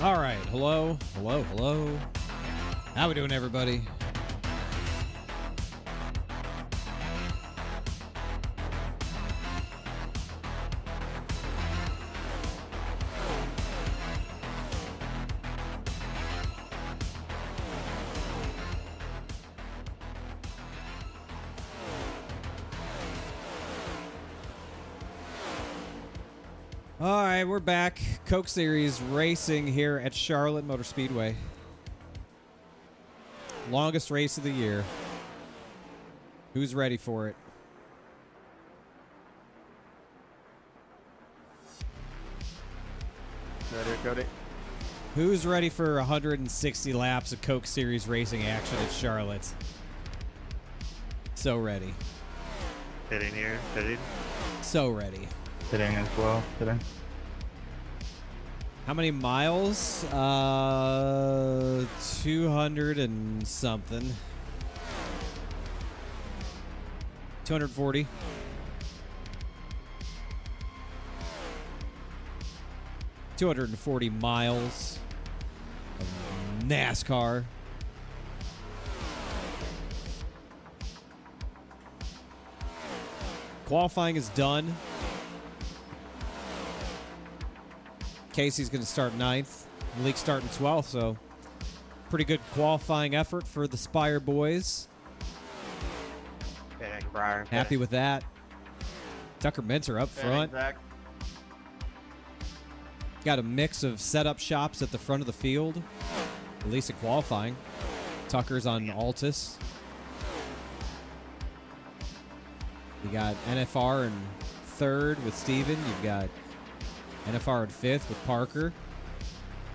All right. Hello. Hello. Hello. How we doing, everybody? All right, we're back. Coke Series racing here at Charlotte Motor Speedway. Longest race of the year. Who's ready for it? Ready, Cody? Who's ready for 160 laps of Coke Series racing action at Charlotte? So ready. Hitting here, hitting. So ready. Hitting as well, hitting. How many miles? 200 and something. 240. $240 miles of NASCAR. Qualifying is done. Casey's going to start 9th. Malik's starting 12th, so pretty good qualifying effort for the Spire boys. Happy with that. Tucker Minter up front. Got a mix of setup shops at the front of the field, at least at qualifying. Tucker's on Altus. You got NFR in 3rd with Steven. You've got NFR in 5th with Parker.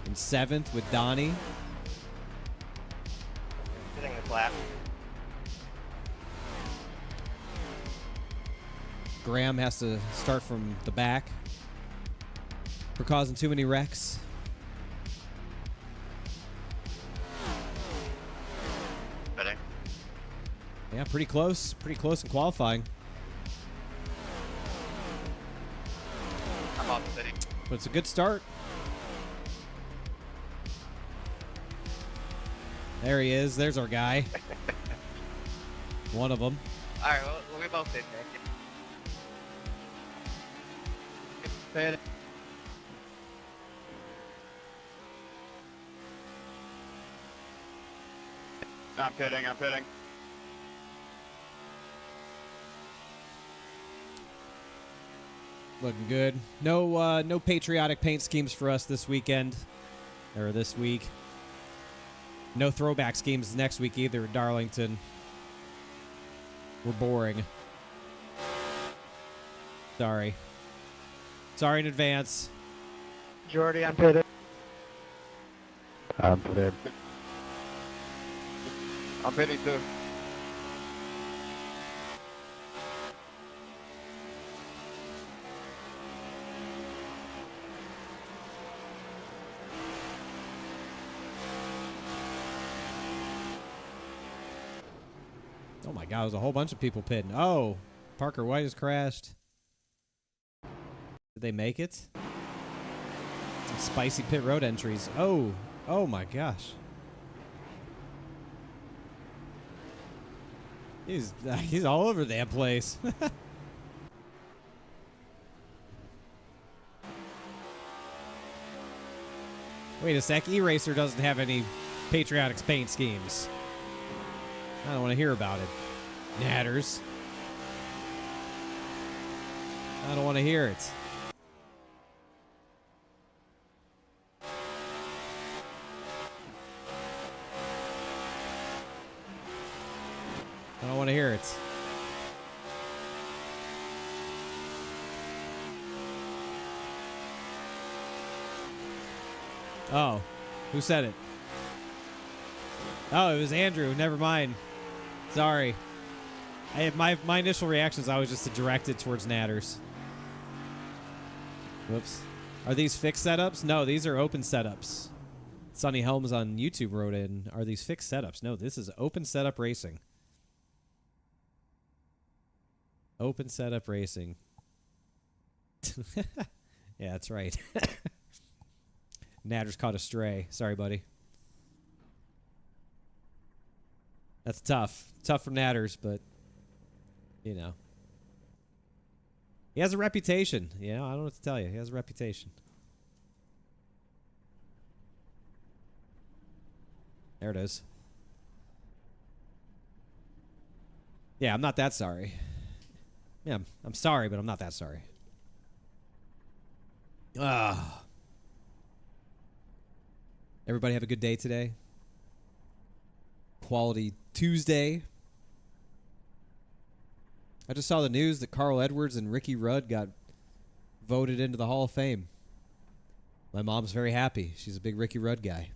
In 7th with Donnie. Hitting the flap. Graham has to start from the back for causing too many wrecks. Hitting. Yeah, pretty close. Pretty close in qualifying. I'm on the city. But it's a good start. There he is. There's our guy. One of them. All right, well, we both did, Nick. I'm pitting, I'm pitting. Looking good. No patriotic paint schemes for us this weekend. Or this week. No throwback schemes next week either, Darlington. We're boring. Sorry. Sorry in advance. Jordy, I'm pitting. I'm pitting. I'm pitting too. Oh my God, there's a whole bunch of people pitting. Oh, Parker White has crashed. Did they make it? Some spicy pit road entries. Oh my gosh. He's all over that place. Wait a sec, E-Racer doesn't have any patriotic paint schemes. I don't want to hear about it. Natters. I don't want to hear it. I don't want to hear it. Oh, who said it? Oh, it was Andrew. Never mind. Sorry. I have my initial reactions. I was just to direct it towards Natters. Whoops. Are these fixed setups? No, these are open setups. Sonny Helms on YouTube wrote in, are these fixed setups? No, this is open setup racing. Open setup racing. Yeah, that's right. Natter's caught a stray. Sorry, buddy. That's tough. Tough for Natters, but, you know. He has a reputation. You know, I don't know what to tell you. He has a reputation. There it is. Yeah, I'm not that sorry. Yeah, I'm sorry, but I'm not that sorry. Ah. Everybody have a good day today. Quality Tuesday. I just saw the news that Carl Edwards and Ricky Rudd got voted into the Hall of Fame. My mom's very happy. She's a big Ricky Rudd guy.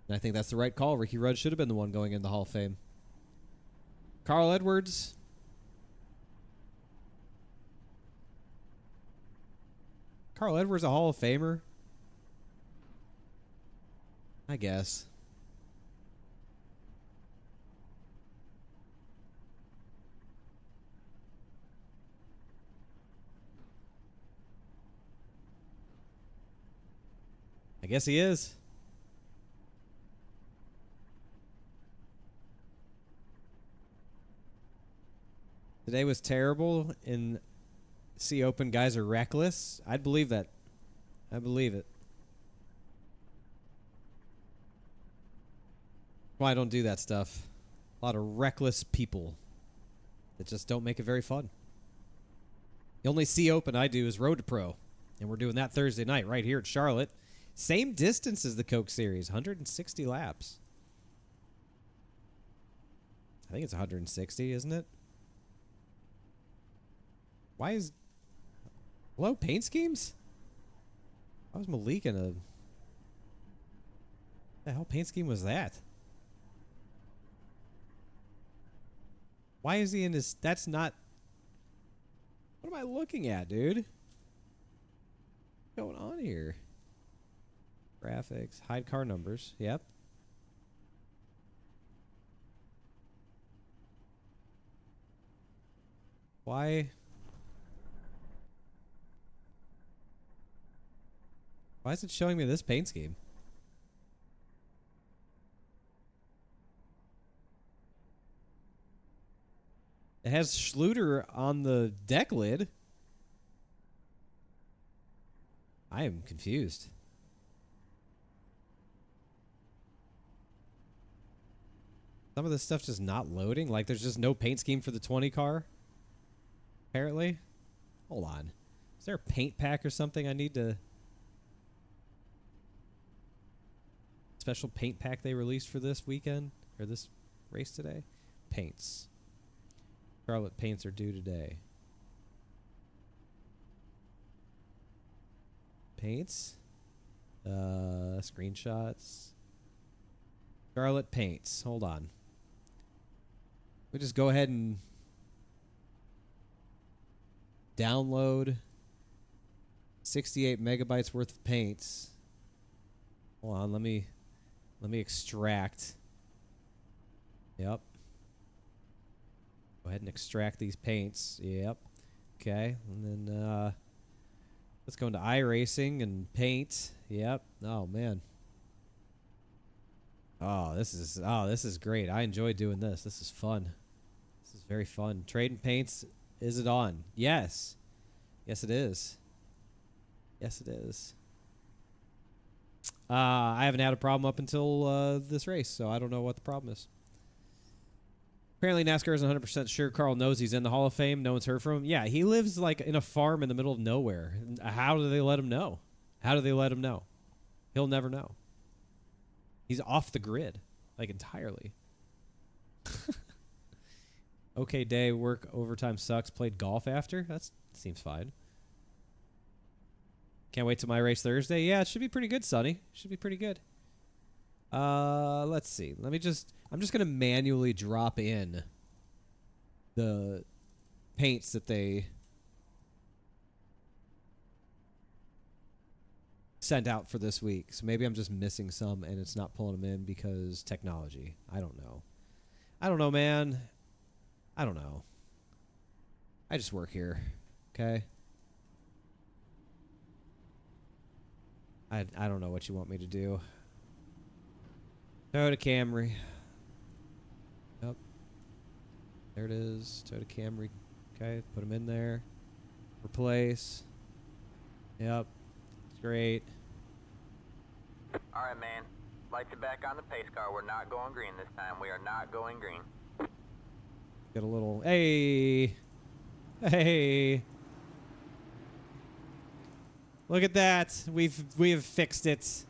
And I think that's the right call. Ricky Rudd should have been the one going in the Hall of Fame. Carl Edwards. Carl Edwards a Hall of Famer? I guess. I guess he is. Today was terrible in C Open. Guys are reckless. I'd believe that. I believe it. Well, I don't do that stuff. A lot of reckless people that just don't make it very fun. The only C Open I do is Road to Pro. And we're doing that Thursday night right here at Charlotte. Same distance as the Coke Series, 160 laps. I think it's 160, isn't it? Why is... Hello, paint schemes? Why was Malik in a... What the hell paint scheme was that? Why is he in his... That's not... What am I looking at, dude? What's going on here? Graphics. Hide car numbers. Yep. Why... Why is it showing me this paint scheme? It has Schluter on the deck lid. I am confused. Some of this stuff just not loading. Like there's just no paint scheme for the 20 car. Apparently. Hold on. Is there a paint pack or something I need to... Special paint pack they released for this weekend? Or this race today? Paints. Charlotte paints are due today. Paints? Screenshots. Charlotte paints. Hold on. We just go ahead and download 68 megabytes worth of paints. Hold on, let me extract. Yep. Go ahead and extract these paints. Yep. Okay. And then let's go into iRacing and paint. Yep. Oh man. Oh, this is great. I enjoy doing this. This is fun. This is very fun. Trading paints, is it on? Yes. Yes it is. Yes it is. I haven't had a problem up until this race, so I don't know what the problem is. Apparently NASCAR isn't 100% sure Carl knows he's in the Hall of Fame. No one's heard from him. Yeah, he lives like in a farm in the middle of nowhere. How do they let him know? How do they let him know? He'll never know. He's off the grid, like entirely. Okay, day, work, overtime sucks. Played golf after? That seems fine. Can't wait till my race Thursday. Yeah, it should be pretty good, Sonny. Should be pretty good. Let's see. I'm just going to manually drop in the paints that they sent out for this week. So maybe I'm just missing some and it's not pulling them in because technology. I don't know. I don't know, man. I don't know. I just work here. Okay? I don't know what you want me to do. Toyota Camry. Yep. There it is. Toyota Camry. Okay, put them in there. Replace. Yep. It's great. Alright, man. Lights are back on the pace car. We're not going green this time. We are not going green. Get a little... Hey! Hey! Look at that. We have fixed it.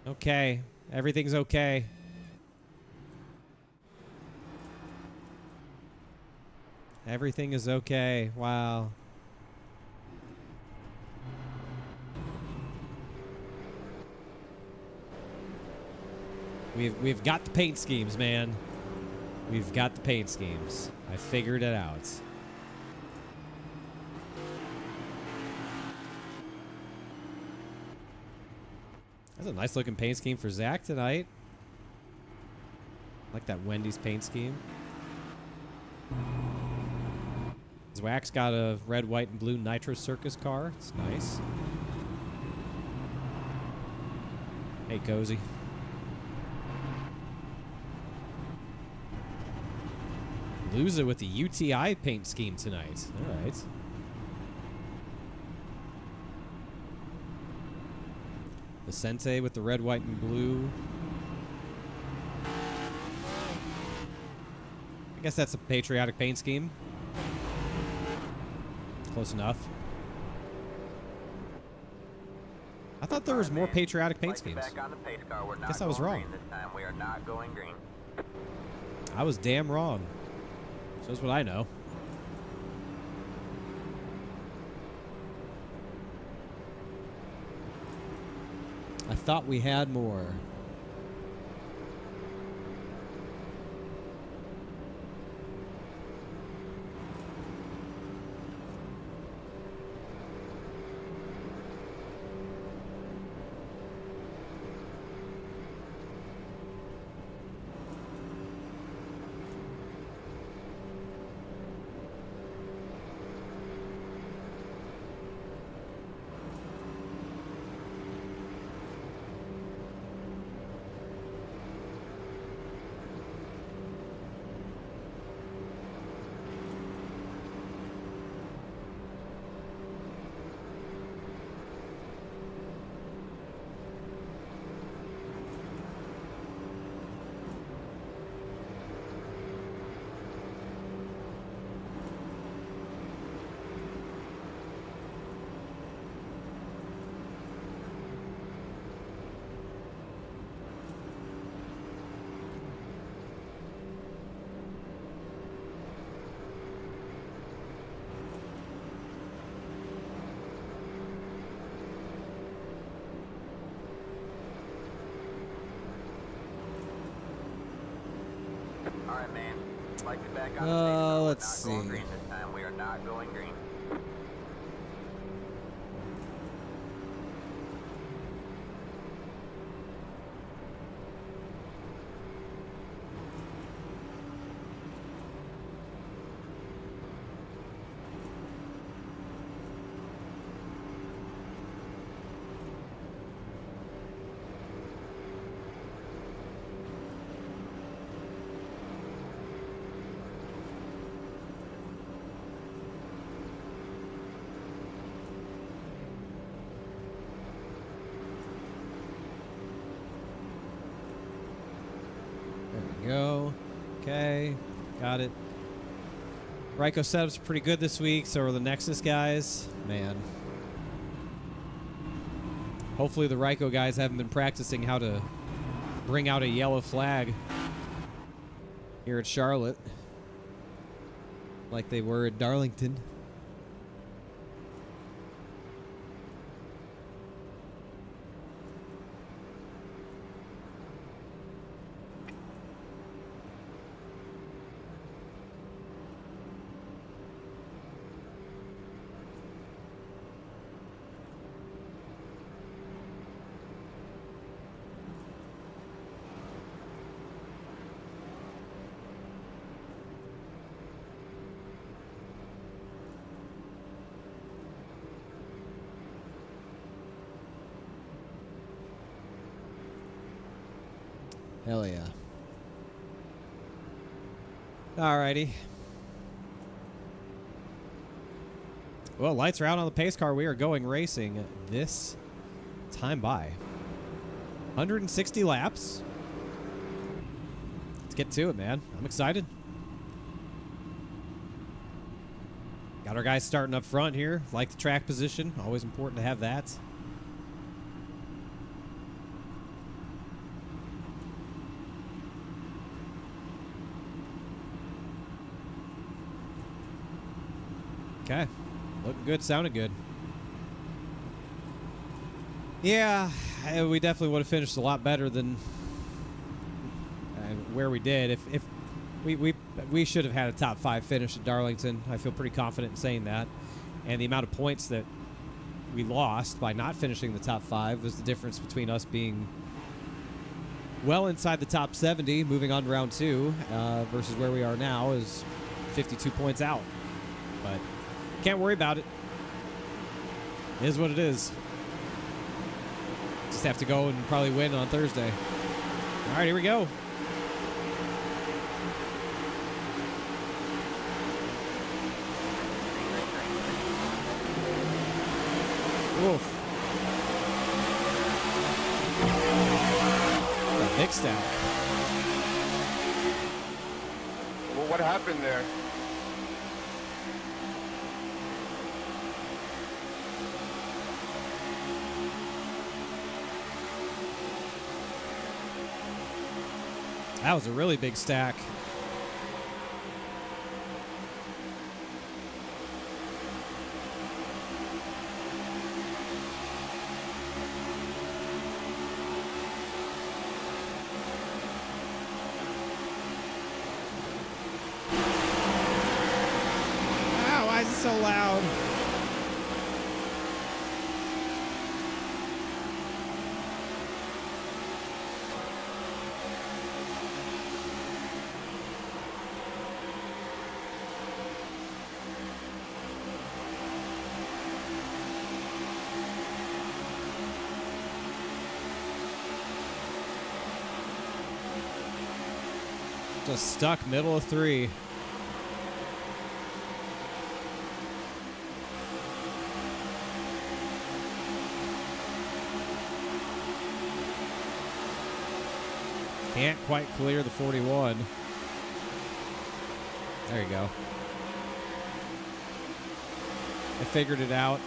Okay. Everything's okay. Everything is okay. Wow. We've got the paint schemes, man. We've got the paint schemes. I figured it out. That's a nice looking paint scheme for Zach tonight. I like that Wendy's paint scheme. Zwack's got a red, white, and blue Nitro Circus car. It's nice. Hey, Cozy. Lose it with the UTI paint scheme tonight. All right. Vicente with the red, white, and blue. I guess that's a patriotic paint scheme. Close enough. I thought there was more patriotic paint schemes. Guess I was wrong. This time we are not going green. I was damn wrong. Shows what I know. I thought we had more. Alright, man. Lights are back on the pace car. Let's We're not going see. green this time. We are not going green. There we go. Okay. Got it. Ryko setups are pretty good this week, so are the Nexus guys. Man. Hopefully the Ryko guys haven't been practicing how to bring out a yellow flag here at Charlotte like they were at Darlington. Hell yeah. Alrighty. Well, lights are out on the pace car. We are going racing this time by. 160 laps. Let's get to it, man. I'm excited. Got our guys starting up front here. Like the track position. Always important to have that. Okay. Looking good, sounding good. Yeah, we definitely would have finished a lot better than where we did. If we should have had a top 5 finish at Darlington. I feel pretty confident in saying that. And the amount of points that we lost by not finishing the top 5 was the difference between us being well inside the top 70, moving on to round 2, versus where we are now is 52 points out. But can't worry about it. It is what it is. Just have to go and probably win on Thursday. All right, here we go. Oof. Got mixed out. Well, what happened there? That was a really big stack. Wow, why is it so loud? Just stuck middle of 3. Can't quite clear the 41. There you go. I figured it out.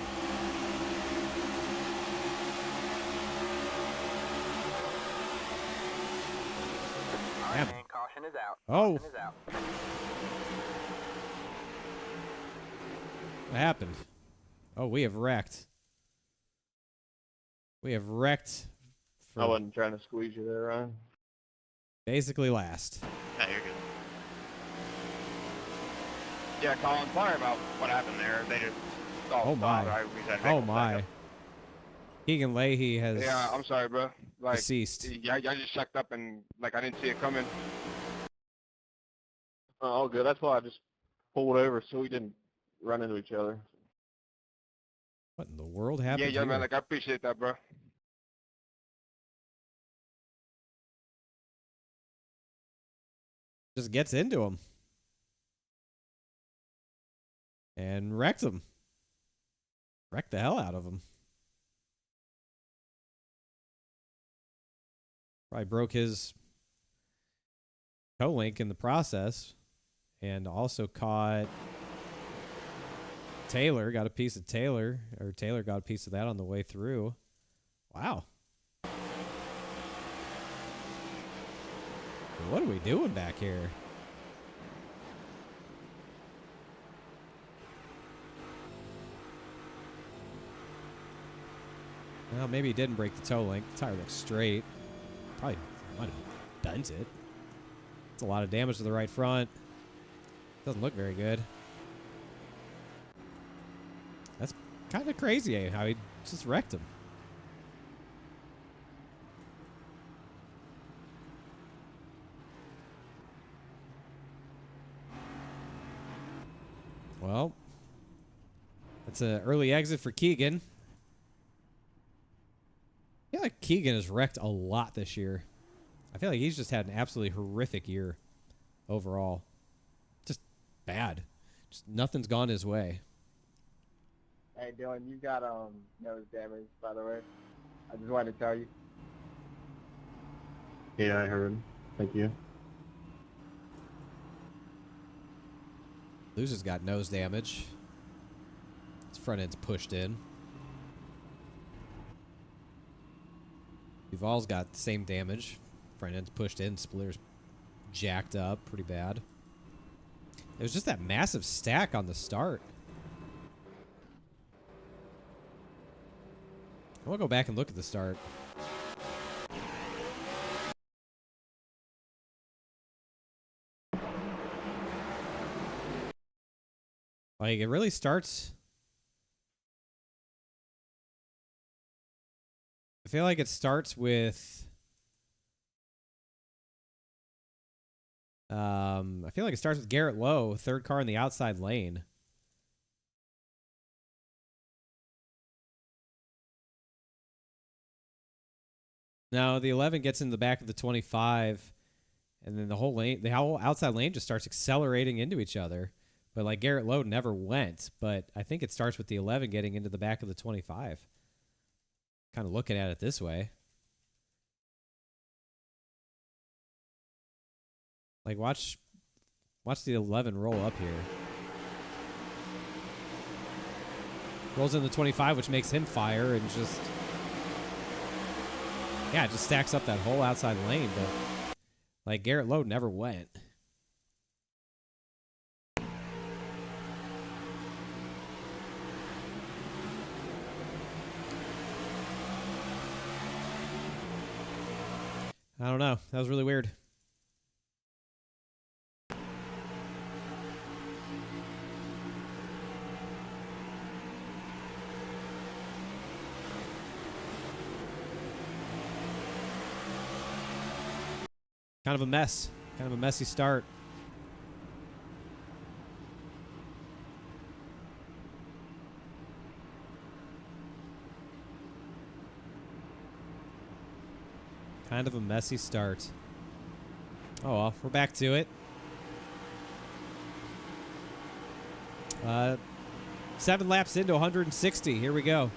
All right, man, caution is out. Oh. Caution is out. What happened? Oh, we have wrecked. We have wrecked I for wasn't trying to squeeze you there, Ryan. basically last. Yeah, you're good. Yeah, Colin, sorry about what happened there. They just Oh, my. Oh, my. Keegan Leahy has Yeah, I'm sorry, bro. Like, deceased. yeah, I just checked up and like I didn't see it coming. All good. That's why I just pulled over so we didn't run into each other. What in the world happened Yeah, here? man. Like I appreciate that, bro. Just gets into him. And wrecked him. Wrecked the hell out of him. Probably broke his toe link in the process. And also caught Taylor. Got a piece of Taylor. Or Taylor got a piece of that on the way through. Wow. What are we doing back here? Well, maybe he didn't break the toe link. The tire looks straight. Probably might have bent it. It's a lot of damage to the right front. Doesn't look very good. That's kind of crazy, eh? How he just wrecked him. Well, that's an early exit for Keegan. I feel like Keegan has wrecked a lot this year. I feel like he's just had an absolutely horrific year overall. Just bad. Just nothing's gone his way. Hey, Dylan, you got nose damage, by the way. I just wanted to tell you. Yeah, I heard. Thank you. Luz's got nose damage. His front end's pushed in. Duval's got the same damage. Front end's pushed in. Splitter's jacked up pretty bad. It was just that massive stack on the start. I want to go back and look at the start. Like, it really starts... I feel like it starts with... I feel like it starts with Garrett Lowe, third car in the outside lane. No, the 11 gets in the back of the 25, and then the whole outside lane just starts accelerating into each other. But like Garrett Lowe never went, but I think it starts with the 11 getting into the back of the 25. Kind of looking at it this way. Like watch the 11 roll up here. Rolls in the 25, which makes him fire and just... Yeah, it just stacks up that whole outside lane, but like Garrett Lowe never went. I don't know. That was really weird. Kind of a mess. Kind of a messy start. Kind of a messy start. Oh well, we're back to it. 7 laps into 160. Here we go.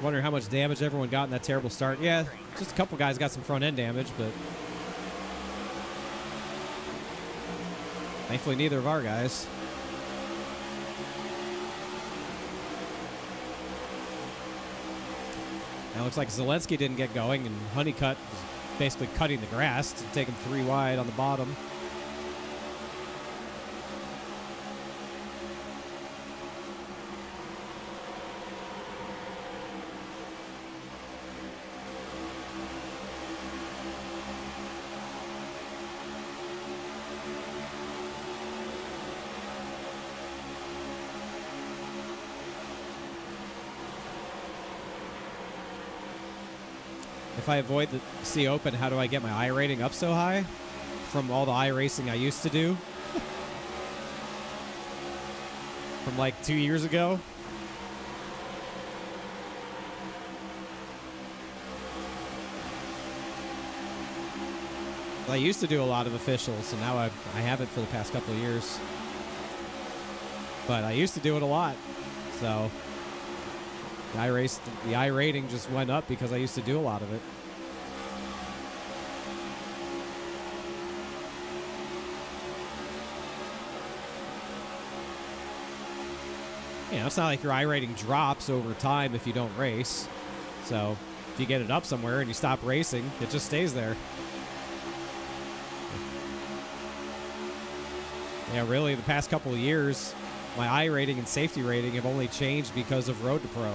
Wondering how much damage everyone got in that terrible start. Yeah, just a couple guys got some front end damage, but thankfully neither of our guys. Now it looks like Zelensky didn't get going, and Honeycutt was basically cutting the grass to take him 3 wide on the bottom. If I avoid the C Open, how do I get my I rating up so high from all the iRacing I used to do? From like 2 years ago? I used to do a lot of officials, and now I haven't for the past couple of years. But I used to do it a lot, so the I rating just went up because I used to do a lot of it. You know, it's not like your I rating drops over time if you don't race. So if you get it up somewhere and you stop racing, it just stays there. Yeah, really, the past couple of years, my I rating and safety rating have only changed because of Road to Pro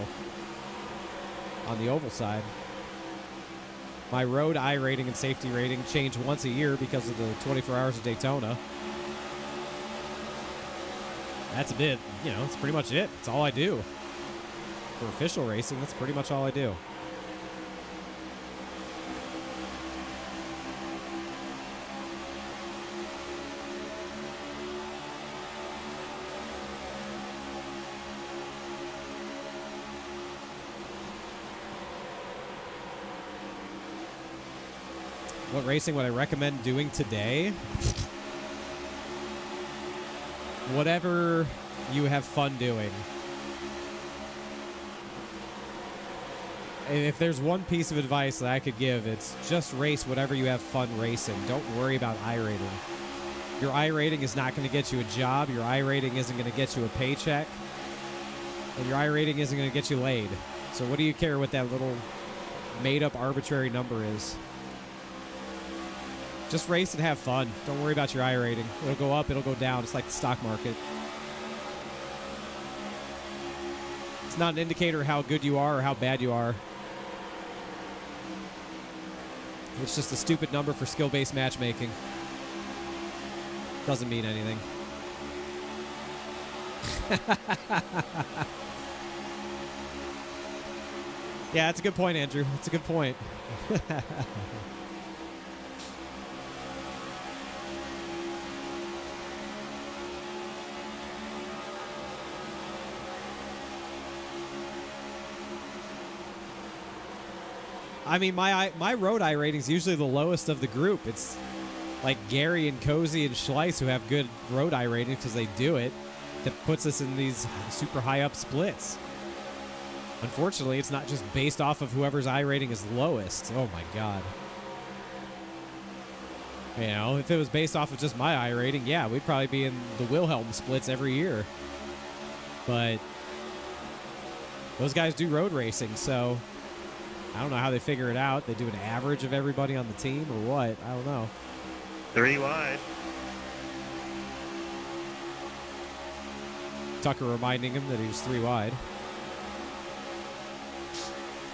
on the oval side. My road I rating and safety rating change once a year because of the 24 Hours of Daytona. That's a bit, you know, that's pretty much it. That's all I do. For official racing, that's pretty much all I do. What racing would I recommend doing today? Whatever you have fun doing. If there's one piece of advice that I could give, it's just race whatever you have fun racing. Don't worry about iRating. Your iRating is not going to get you a job. Your iRating isn't going to get you a paycheck. And your iRating isn't going to get you laid. So what do you care what that little made-up arbitrary number is? Just race and have fun. Don't worry about your iRating. It'll go up, it'll go down. It's like the stock market. It's not an indicator of how good you are or how bad you are. It's just a stupid number for skill-based matchmaking. Doesn't mean anything. Yeah, that's a good point, Andrew. That's a good point. I mean, my road iRating is usually the lowest of the group. It's like Gary and Cozy and Schleiss who have good road iRatings because they do it, that puts us in these super high up splits. Unfortunately, it's not just based off of whoever's iRating is lowest. Oh my god. You know, if it was based off of just my iRating, yeah, we'd probably be in the Wilhelm splits every year. But those guys do road racing, so I don't know how they figure it out. They do an average of everybody on the team or what? I don't know. 3 wide. Tucker reminding him that he was 3 wide.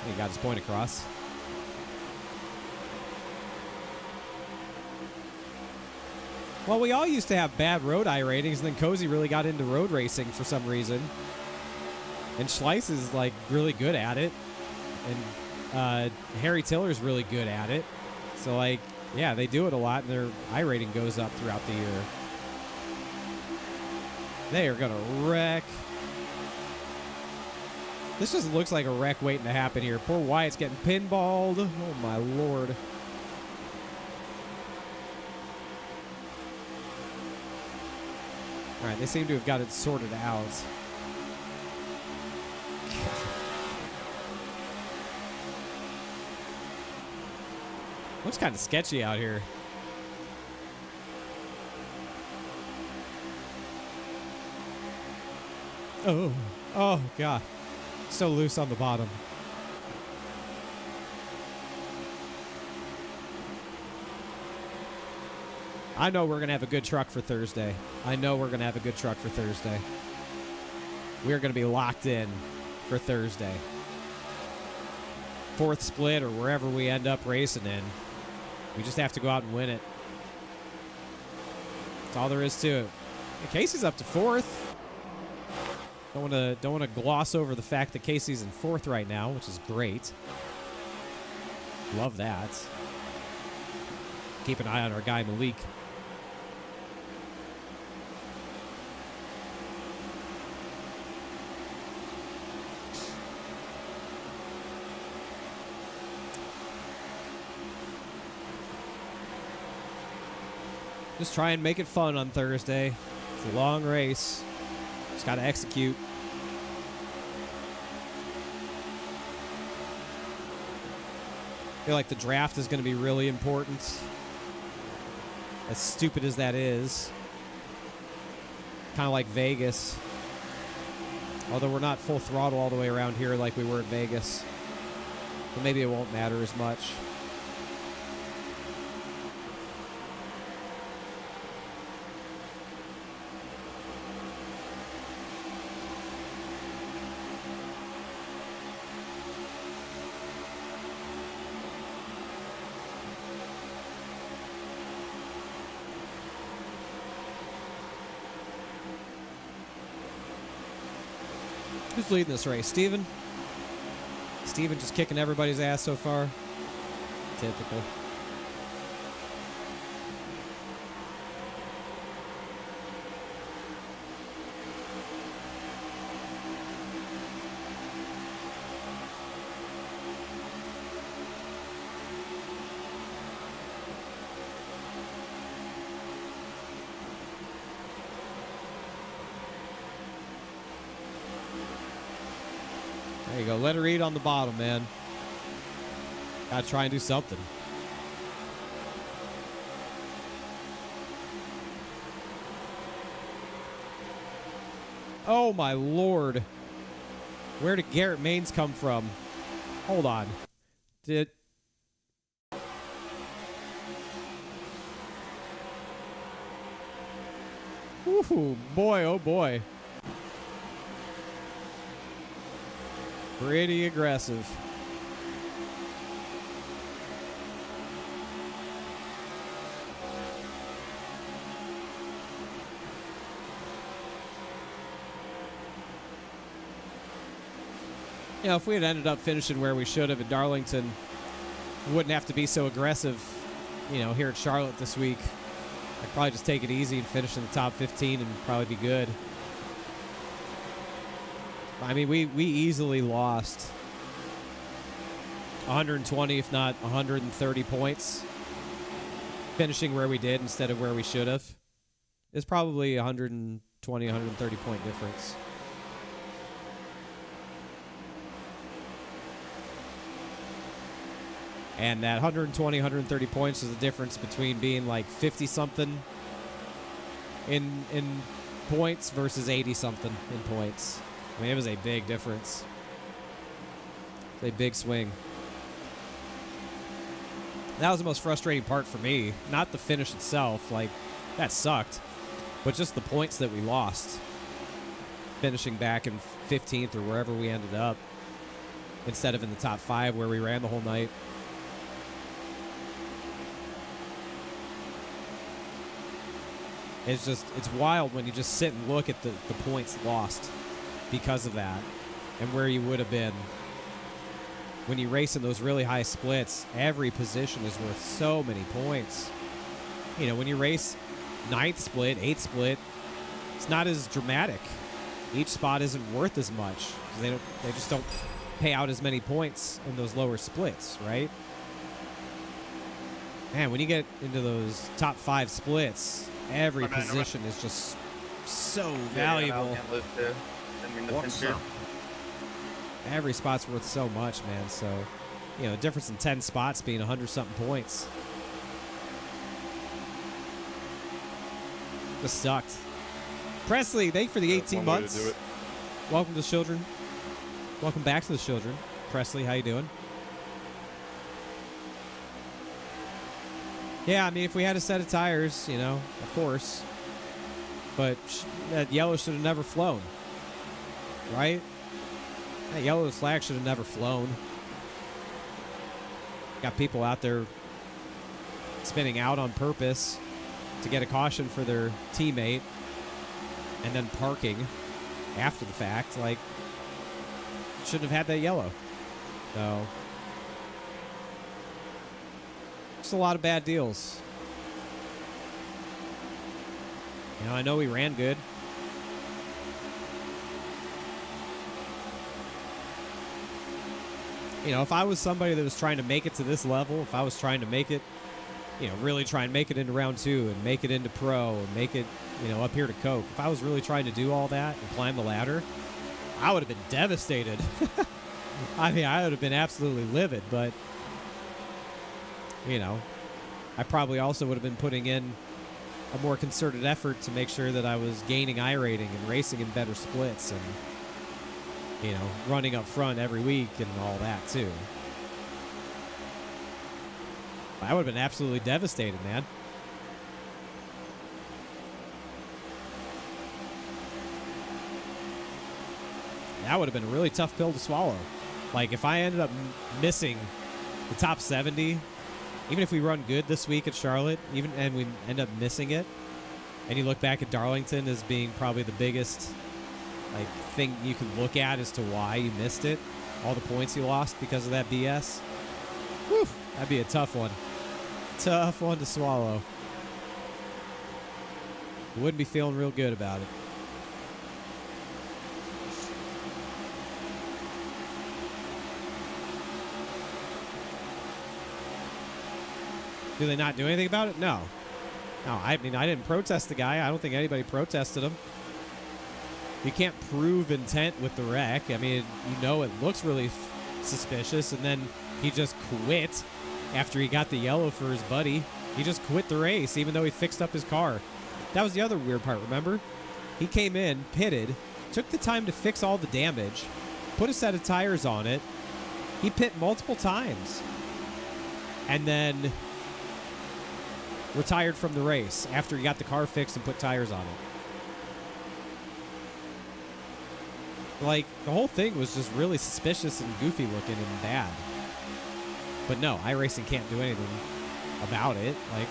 He got his point across. Well, we all used to have bad road iRatings, and then Cozy really got into road racing for some reason. And Schleiss is, like, really good at it. And Harry Tiller's really good at it. So, like, yeah, they do it a lot, and their iRating goes up throughout the year. They are going to wreck. This just looks like a wreck waiting to happen here. Poor Wyatt's getting pinballed. Oh, my Lord. All right, they seem to have got it sorted out. Looks kind of sketchy out here. Oh, God. So loose on the bottom. I know we're going to have a good truck for Thursday. I know we're going to have a good truck for Thursday. We're going to be locked in for Thursday. 4th split or wherever we end up racing in. We just have to go out and win it. That's all there is to it. And Casey's up to 4th. Don't want to gloss over the fact that Casey's in 4th right now, which is great. Love that. Keep an eye on our guy Malik. Just try and make it fun on Thursday. It's a long race. Just got to execute. I feel like the draft is going to be really important. As stupid as that is. Kind of like Vegas. Although we're not full throttle all the way around here like we were at Vegas. But maybe it won't matter as much. Who's leading this race? Steven? Steven just kicking everybody's ass so far. Typical. you go. Let her eat on the bottom, man. Gotta try and do something. Oh, my Lord. Where did Garrett Maines come from? Hold on. Ooh, boy, oh boy. Pretty aggressive. You know, if we had ended up finishing where we should have at Darlington, we wouldn't have to be so aggressive, you know, here at Charlotte this week. I'd probably just take it easy and finish in the top 15 and probably be good. I mean, we easily lost 120, if not 130 points, finishing where we did instead of where we should have. It's probably 120, 130 point difference. And that 120, 130 points is the difference between being like 50-something in points versus 80-something in points. I mean, it was a big difference. It's a big swing. That was the most frustrating part for me. Not the finish itself. Like, that sucked. But just the points that we lost. Finishing back in 15th or wherever we ended up. Instead of in the top 5 where we ran the whole night. It's wild when you just sit and look at the points lost because of that and where you would have been. When you race in those really high splits, every position is worth so many points. You know, when you race 9th split, 8th split, it's not as dramatic. Each spot isn't worth as much. They just don't pay out as many points in those lower splits, right? Man, when you get into those top 5 splits, every position is just so valuable. Every spot's worth so much, man. So, you know, the difference in 10 spots being 100-something points. Just sucked. Presley, thank you for the 18 months. Welcome to the children. Welcome back to the children. Presley, how you doing? Yeah, I mean, if we had a set of tires, you know, of course. But that yellow should have never flown. Right? That yellow flag should have never flown. Got people out there spinning out on purpose to get a caution for their teammate and then parking after the fact. Like, shouldn't have had that yellow. So, just a lot of bad deals. You know, I know we ran good. You know, if I was somebody that was trying to make it to this level, if I was trying to make it, you know, really try and make it into round 2 and make it into pro and make it, you know, up here to Coke, if I was really trying to do all that and climb the ladder, I would have been devastated. I mean, I would have been absolutely livid, but, you know, I probably also would have been putting in a more concerted effort to make sure that I was gaining I rating and racing in better splits and, you know, running up front every week and all that too. I would have been absolutely devastated, man. That would have been a really tough pill to swallow. Like, if I ended up missing the top 70, even if we run good this week at Charlotte, and we end up missing it, and you look back at Darlington as being probably the biggest like thing you can look at as to why you missed it, all the points you lost because of that BS. Whew, that'd be a tough one. Tough one to swallow. Wouldn't be feeling real good about it. Do they not do anything about it? No. No, I mean, I didn't protest the guy. I don't think anybody protested him. You can't prove intent with the wreck. I mean, you know it looks really suspicious, and then he just quit after he got the yellow for his buddy. He just quit the race, even though he fixed up his car. That was the other weird part, remember? He came in, pitted, took the time to fix all the damage, put a set of tires on it. He pit multiple times, and then retired from the race after he got the car fixed and put tires on it. Like, the whole thing was just really suspicious and goofy looking and bad. But no, iRacing can't do anything about it. Like,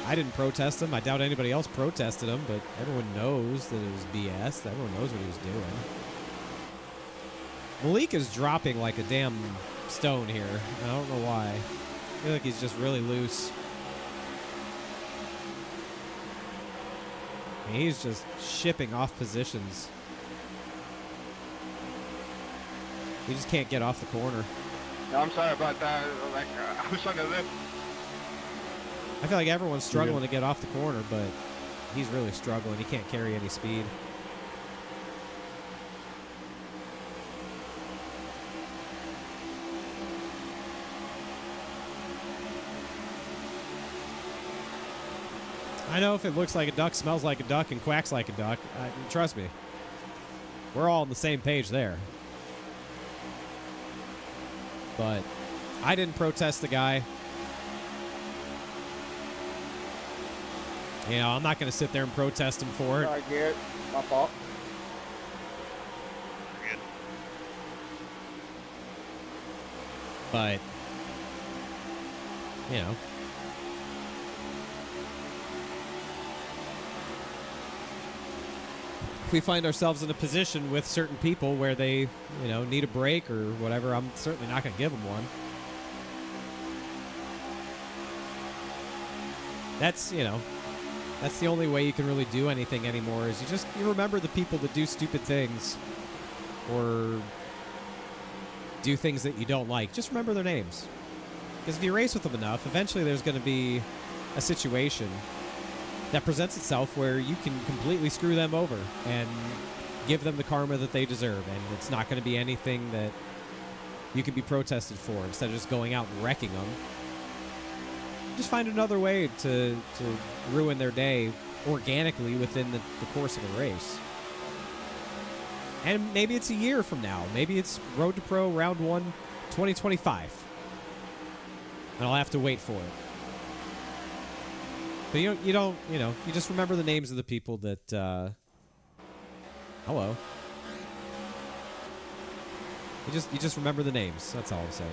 I didn't protest him. I doubt anybody else protested him, but everyone knows that it was BS. Everyone knows what he was doing. Malik is dropping like a damn stone here. I don't know why. I feel like he's just really loose. I mean, he's just shipping off positions. He just can't get off the corner. No, I'm sorry about that. Like, I was trying to live. I feel like everyone's struggling to get off the corner, but he's really struggling. He can't carry any speed. I know if it looks like a duck, smells like a duck, and quacks like a duck, trust me, we're all on the same page there. But I didn't protest the guy. You know, I'm not going to sit there and protest him for it. Sorry, Garrett. My fault. But, you know. If we find ourselves in a position with certain people where they, you know, need a break or whatever, I'm certainly not going to give them one. That's, you know, that's the only way you can really do anything anymore is you remember the people that do stupid things or do things that you don't like. Just remember their names. Because if you race with them enough, eventually there's going to be a situation that presents itself where you can completely screw them over and give them the karma that they deserve. And it's not going to be anything that you can be protested for instead of just going out and wrecking them. Just find another way to ruin their day organically within the course of a race. And maybe it's a year from now. Maybe it's Road to Pro Round 1 2025. And I'll have to wait for it. But you just remember the names of the people that, hello. You just remember the names. That's all I'm saying.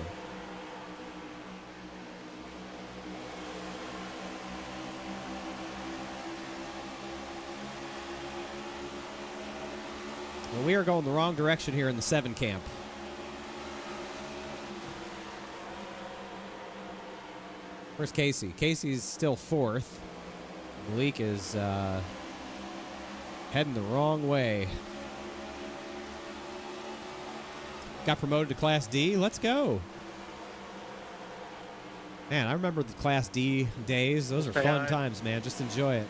Well, we are going the wrong direction here in the 7 camp. Where's Casey? Casey's still 4th. Malik is heading the wrong way. Got promoted to Class D. Let's go. Man, I remember the Class D days. Those are fun times, man. Just enjoy it.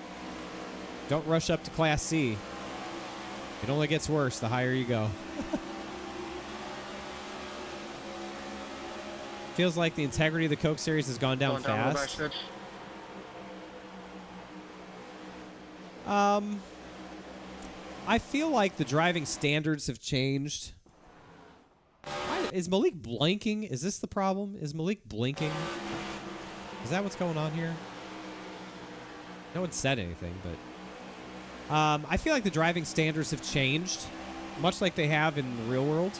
Don't rush up to Class C. It only gets worse the higher you go. Feels like the integrity of the Coke Series has gone down fast. I feel like the driving standards have changed. Is Malik blinking? Is this the problem? Is Malik blinking? Is that what's going on here? No one said anything, but... I feel like the driving standards have changed, much like they have in the real world,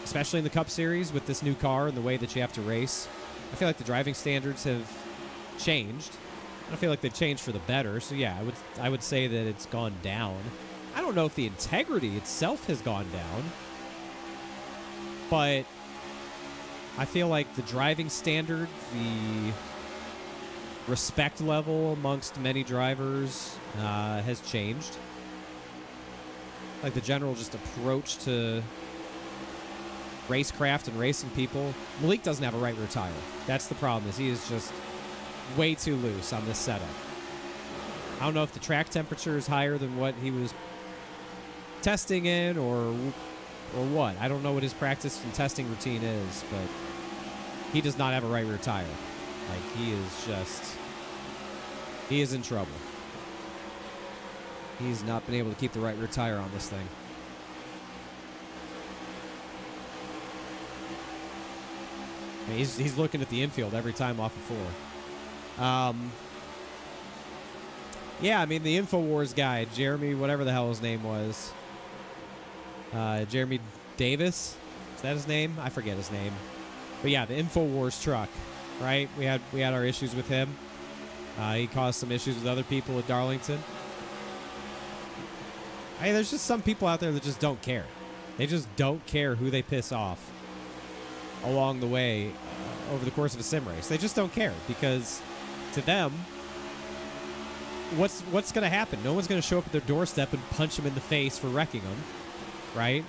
especially in the Cup Series with this new car and the way that you have to race. I feel like the driving standards have changed. I feel like they've changed for the better. So yeah, I would say that it's gone down. I don't know if the integrity itself has gone down, but I feel like the driving standard, the respect level amongst many drivers has changed. Like the general just approach to racecraft and racing people. Malik doesn't have a right rear tire. That's the problem, is he is just way too loose on this setup. I don't know if the track temperature is higher than what he was testing in or what. I don't know what his practice and testing routine is, but he does not have a right rear tire. Like, he is in trouble. He's not been able to keep the right rear tire on this thing. I mean, he's looking at the infield every time off of 4. Yeah, I mean, the InfoWars guy, Jeremy, whatever the hell his name was. Jeremy Davis? Is that his name? I forget his name. But yeah, the InfoWars truck, right? We had our issues with him. He caused some issues with other people at Darlington. I mean, there's just some people out there that just don't care. They just don't care who they piss off along the way over the course of a sim race. They just don't care because to them, what's going to happen? No one's going to show up at their doorstep and punch them in the face for wrecking them, right?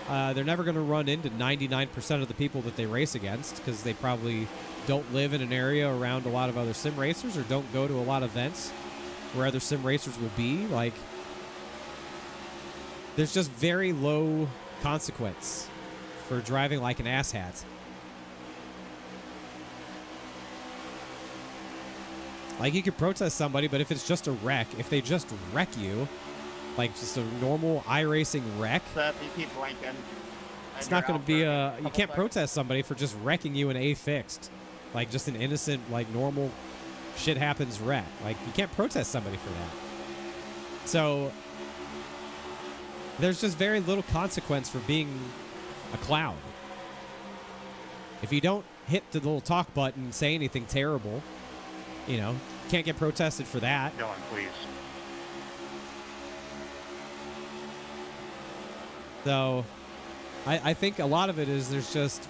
They're never going to run into 99% of the people that they race against because they probably don't live in an area around a lot of other sim racers or don't go to a lot of events where other sim racers will be. Like, there's just very low consequence for driving like an asshat. Like, you could protest somebody, but if it's just a wreck, if they just wreck you, like just a normal iRacing wreck, Seth, you keep blinking. it's not going to be a... You can't protest somebody for just wrecking you in a fixed. Like, just an innocent, like, normal shit happens wreck. Like, you can't protest somebody for that. So, there's just very little consequence for being a clown. If you don't hit the little talk button and say anything terrible, you know, can't get protested for that. Dylan, please. So, I think a lot of it is there's just...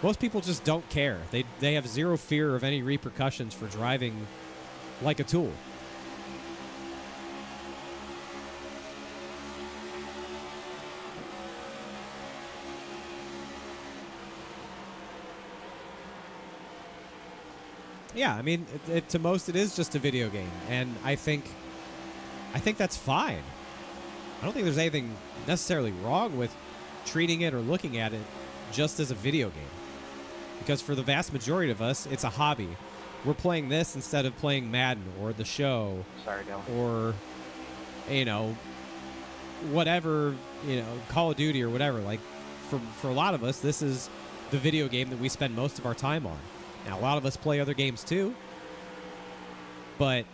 Most people just don't care. They have zero fear of any repercussions for driving like a tool. Yeah, I mean, to most it is just a video game, and I think that's fine. I don't think there's anything necessarily wrong with treating it or looking at it just as a video game. Because for the vast majority of us, it's a hobby. We're playing this instead of playing Madden or The Show. Sorry, Dylan. Or, you know, whatever, you know, Call of Duty or whatever. Like, for a lot of us, this is the video game that we spend most of our time on. Now, a lot of us play other games too, but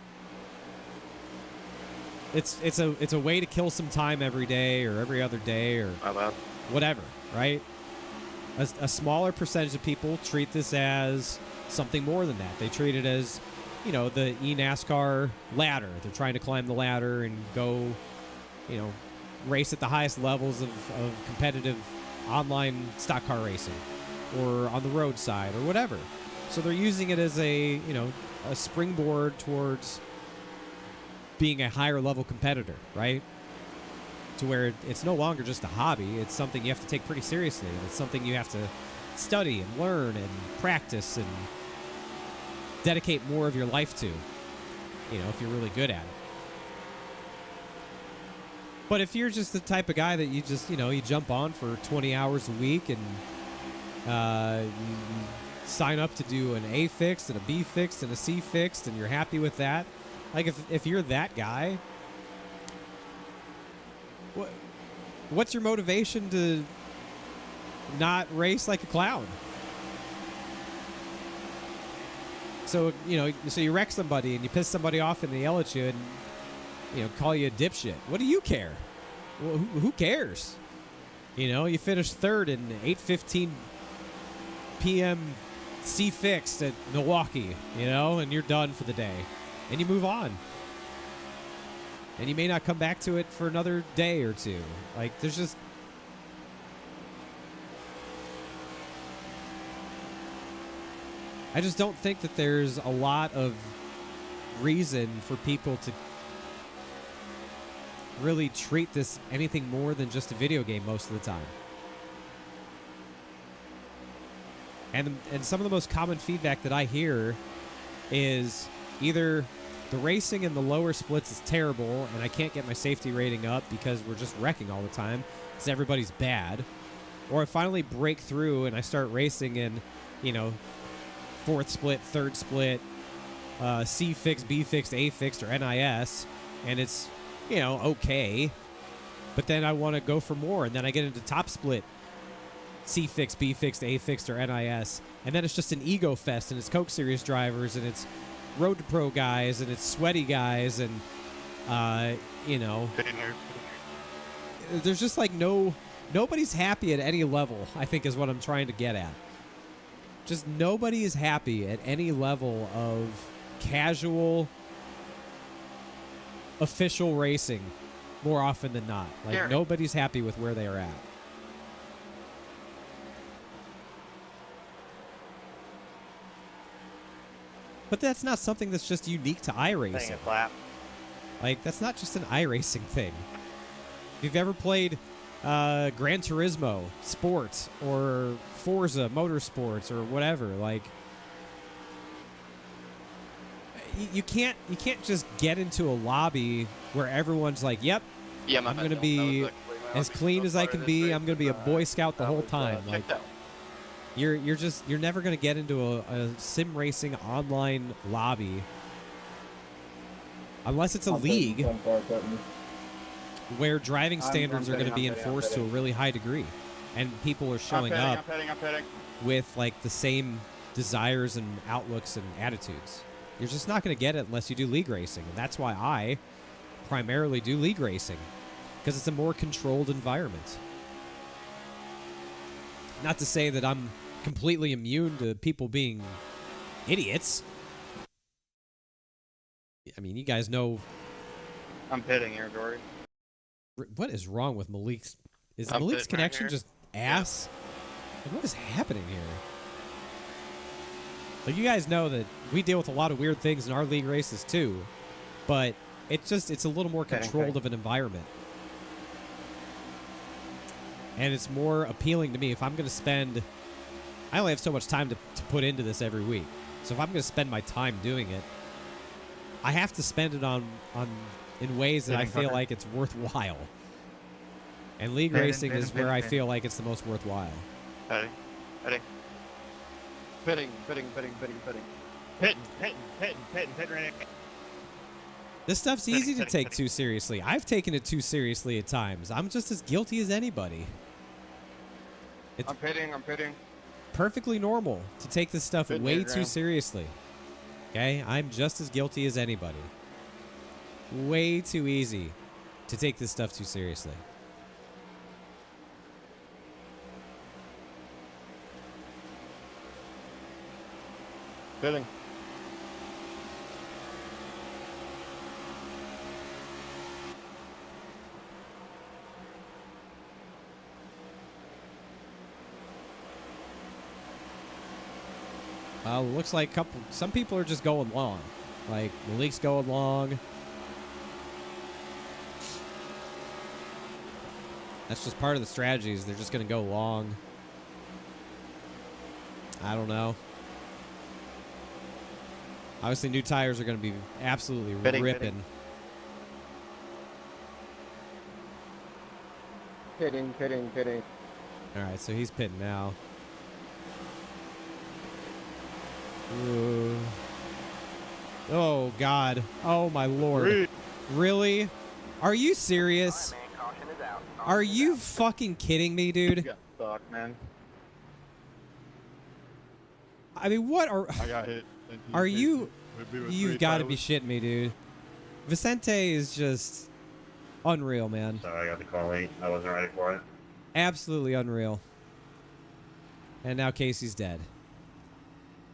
it's a way to kill some time every day or every other day or whatever, right? A smaller percentage of people treat this as something more than that. They treat it as, you know, the Enascar ladder. They're trying to climb the ladder and go, you know, race at the highest levels of competitive online stock car racing or on the roadside or whatever. So they're using it as a, you know, a springboard towards being a higher level competitor, right? To where it's no longer just a hobby. It's something you have to take pretty seriously. And it's something you have to study and learn and practice and dedicate more of your life to, you know, if you're really good at it. But if you're just the type of guy that you just, you know, you jump on for 20 hours a week and you sign up to do an A fixed and a B fixed and a C fixed and you're happy with that, like if you're that guy, what's your motivation to not race like a clown? So, you know, so you wreck somebody and you piss somebody off and they yell at you and, you know, call you a dipshit. What do you care? Well, who cares? You know, you finish third in 8:15 p.m. C fixed at Milwaukee, you know, and you're done for the day. And you move on. And you may not come back to it for another day or two. Like, there's just... I just don't think that there's a lot of reason for people to really treat this anything more than just a video game most of the time. And some of the most common feedback that I hear is either The racing in the lower splits is terrible, and I can't get my safety rating up because we're just wrecking all the time because everybody's bad. Or I finally break through and I start racing in, you know, fourth split, third split, C fixed, B fixed, A fixed, or NIS, and it's, you know, okay. But then I want to go for more, and then I get into top split, C fixed, B fixed, A fixed, or NIS, and then it's just an ego fest, and it's Coke Series drivers, and it's Road to Pro guys, and it's sweaty guys, and you know, there's just like nobody's happy at any level, I think is what I'm trying to get at. Just nobody is happy at any level of casual official racing more often than not. Like, nobody's happy with where they are at. But that's not something that's just unique to iRacing. Like, that's not just an iRacing thing. If you've ever played Gran Turismo, Sport, or Forza, Motorsports, or whatever, like, you can't just get into a lobby where everyone's like, yep, I'm going to be as clean as I can be. I'm going to be a Boy Scout the whole time. Like, you're never going to get into a sim racing online lobby unless it's a league where driving standards are going to be enforced to a really high degree, and people are showing up with like the same desires and outlooks and attitudes. You're just not going to get it unless you do league racing, and that's why I primarily do league racing, because it's a more controlled environment. Not to say that I'm completely immune to people being idiots. I mean, you guys know. I'm pitting here, Dory. What is wrong with Malik's? Is Malik's connection just ass? Yeah. Like, what is happening here? Like, you guys know that we deal with a lot of weird things in our league races too, but it's a little more controlled of an environment. And it's more appealing to me if I'm going to spend... I only have so much time to put into this every week. So if I'm going to spend my time doing it, I have to spend it in ways that I feel like it's worthwhile. And league racing is where I feel like it's the most worthwhile. Pitting. This stuff's easy to take too seriously. I've taken it too seriously at times. I'm just as guilty as anybody. I'm pitting. Perfectly normal to take this stuff way too seriously. Okay? I'm just as guilty as anybody. Way too easy to take this stuff too seriously. Pitting. Looks like some people are just going long. Like, Malik's going long. That's just part of the strategies. They're just going to go long. I don't know. Obviously, new tires are going to be absolutely ripping. Pitting. All right, so he's pitting now. Ooh. Oh, God. Oh, my Lord. Really? Are you serious? Are you fucking kidding me, dude? You got stuck, man. I mean, what are... I got hit. Are you... You've got to be shitting me, dude. Vicente is just unreal, man. Sorry, I got the call late. I wasn't ready for it. Absolutely unreal. And now Casey's dead.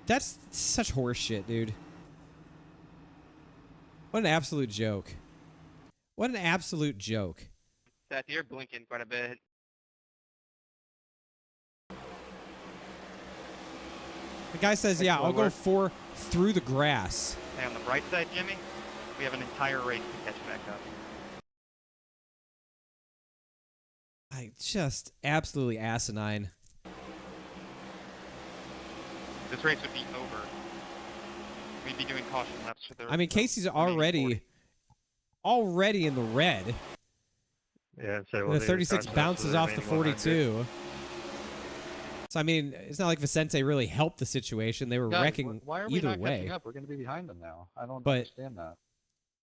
That's such horse shit, dude. What an absolute joke. What an absolute joke. Seth, you're blinking quite a bit. The guy says, yeah, I'll go 4 through the grass. Hey, on the bright side, Jimmy, we have an entire race to catch back up. Just absolutely asinine. This race would be over. We'd be doing caution laps for the. I mean, Casey's remaining 40. already in the red. Yeah, so The we'll do 36 caution laps for bounces the off the remaining 100. 42. So, I mean, it's not like Vicente really helped the situation. They were Guys, wrecking why are we either not way. catching up? We're going to be behind them now. I don't But- understand that.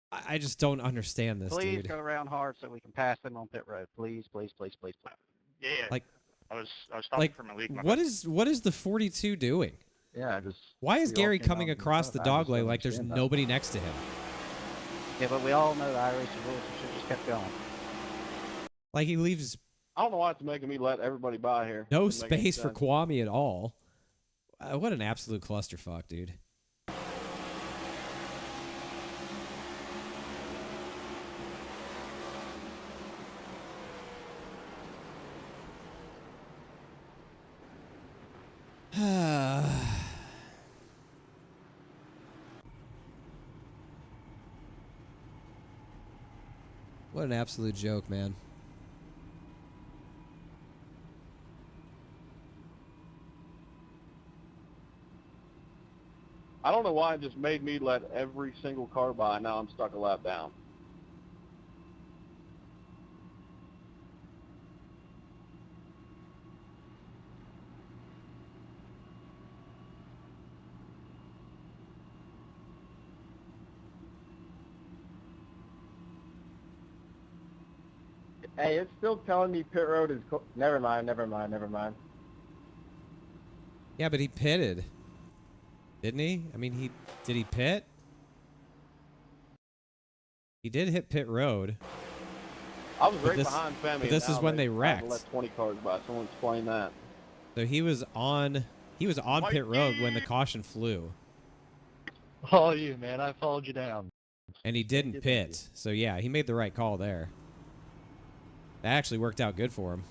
I just don't understand this, Please dude. go around hard so we can pass them on pit road. Please, please, please, please, please. Yeah. Like- I was stopping Like, for Malik. my what bad. is the 42 doing? Yeah, just. Why is we all Gary came coming out and across stuff. the I dog just lane don't like there's understand that. nobody next to him? Yeah, but we all know the iRacing rules. We should just kept going. Like he leaves I don't know why it's making me let everybody by here. no Doesn't make any space for sense. Kwame at all. What an absolute clusterfuck, dude. What an absolute joke, man. I don't know why it just made me let every single car by. Now I'm stuck a lap down. Hey, it's still telling me pit road is. Never mind. Never mind. Never mind. Yeah, but he pitted. Didn't he? I mean, did he pit? He did hit pit road. I was But right this- behind Femi. but this and is now when they had to wrecked. Let 20 cars by. Someone explain that. So he was on pit road when the caution flew, Follow you, man. I followed you down. and he didn't you, thank pit. So yeah, he made the right call there. That actually worked out good for him.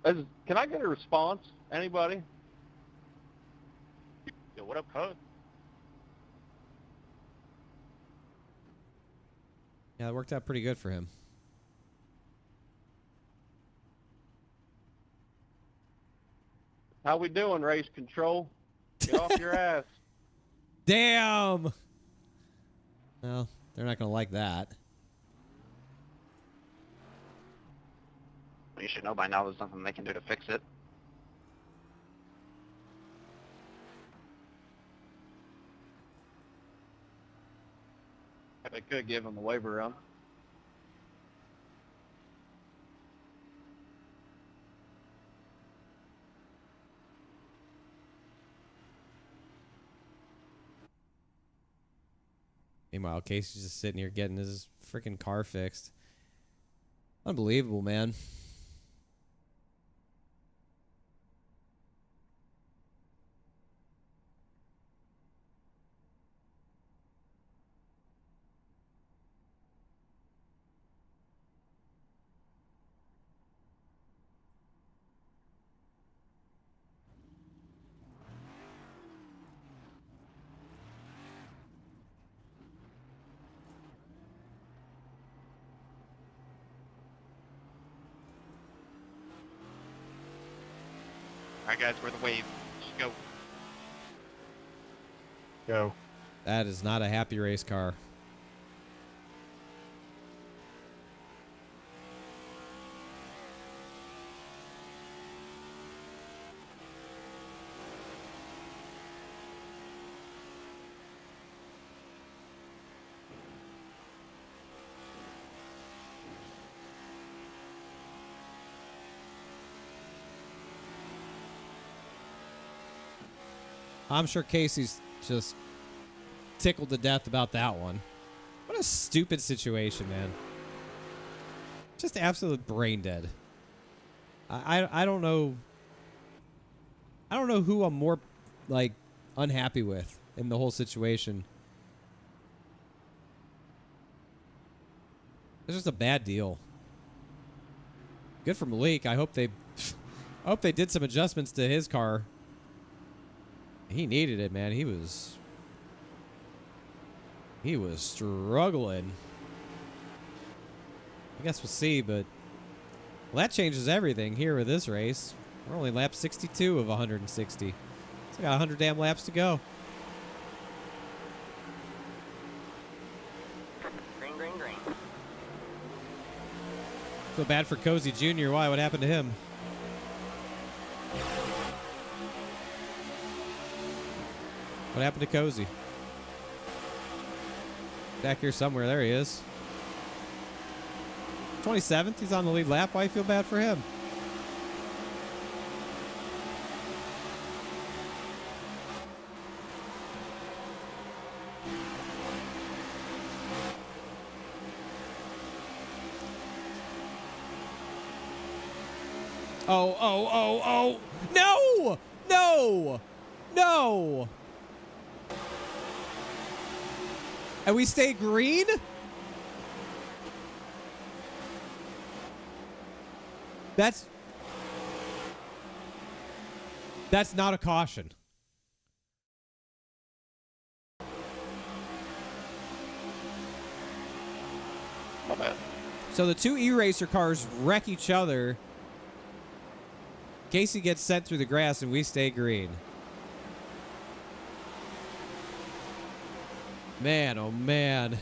Can I get a response? Anybody? Yo, what up, Code? Yeah, it worked out pretty good for him. How we doing, race control? Get off your ass. Damn. Well, they're not gonna like that. You should know by now there's nothing they can do to fix it. They could give him the waiver run. Meanwhile, Casey's just sitting here getting his freaking car fixed. Unbelievable, man. Alright, guys, we're the wave. Just go. Go. That is not a happy race car. I'm sure Casey's just tickled to death about that one. What a stupid situation, man. Just absolute brain dead. I don't know. I don't know who I'm more like unhappy with in the whole situation. It's just a bad deal. Good for Malik. I hope they I hope they did some adjustments to his car. He needed it, man. He was struggling. I guess we'll see, but well, that changes everything here with this race. We're only lap 62 of 160. So I got 100 damn laps to go. Green, green, green. Feel bad for Cozy Jr. Why? What happened to him? What happened to Cozy? Back here somewhere. There he is. 27th. He's on the lead lap. Why you feel bad for him? Oh. No! No! No! And we stay green? That's not a caution. My bad. So the two E-Racer cars wreck each other. Casey gets sent through the grass and we stay green. Man, oh man.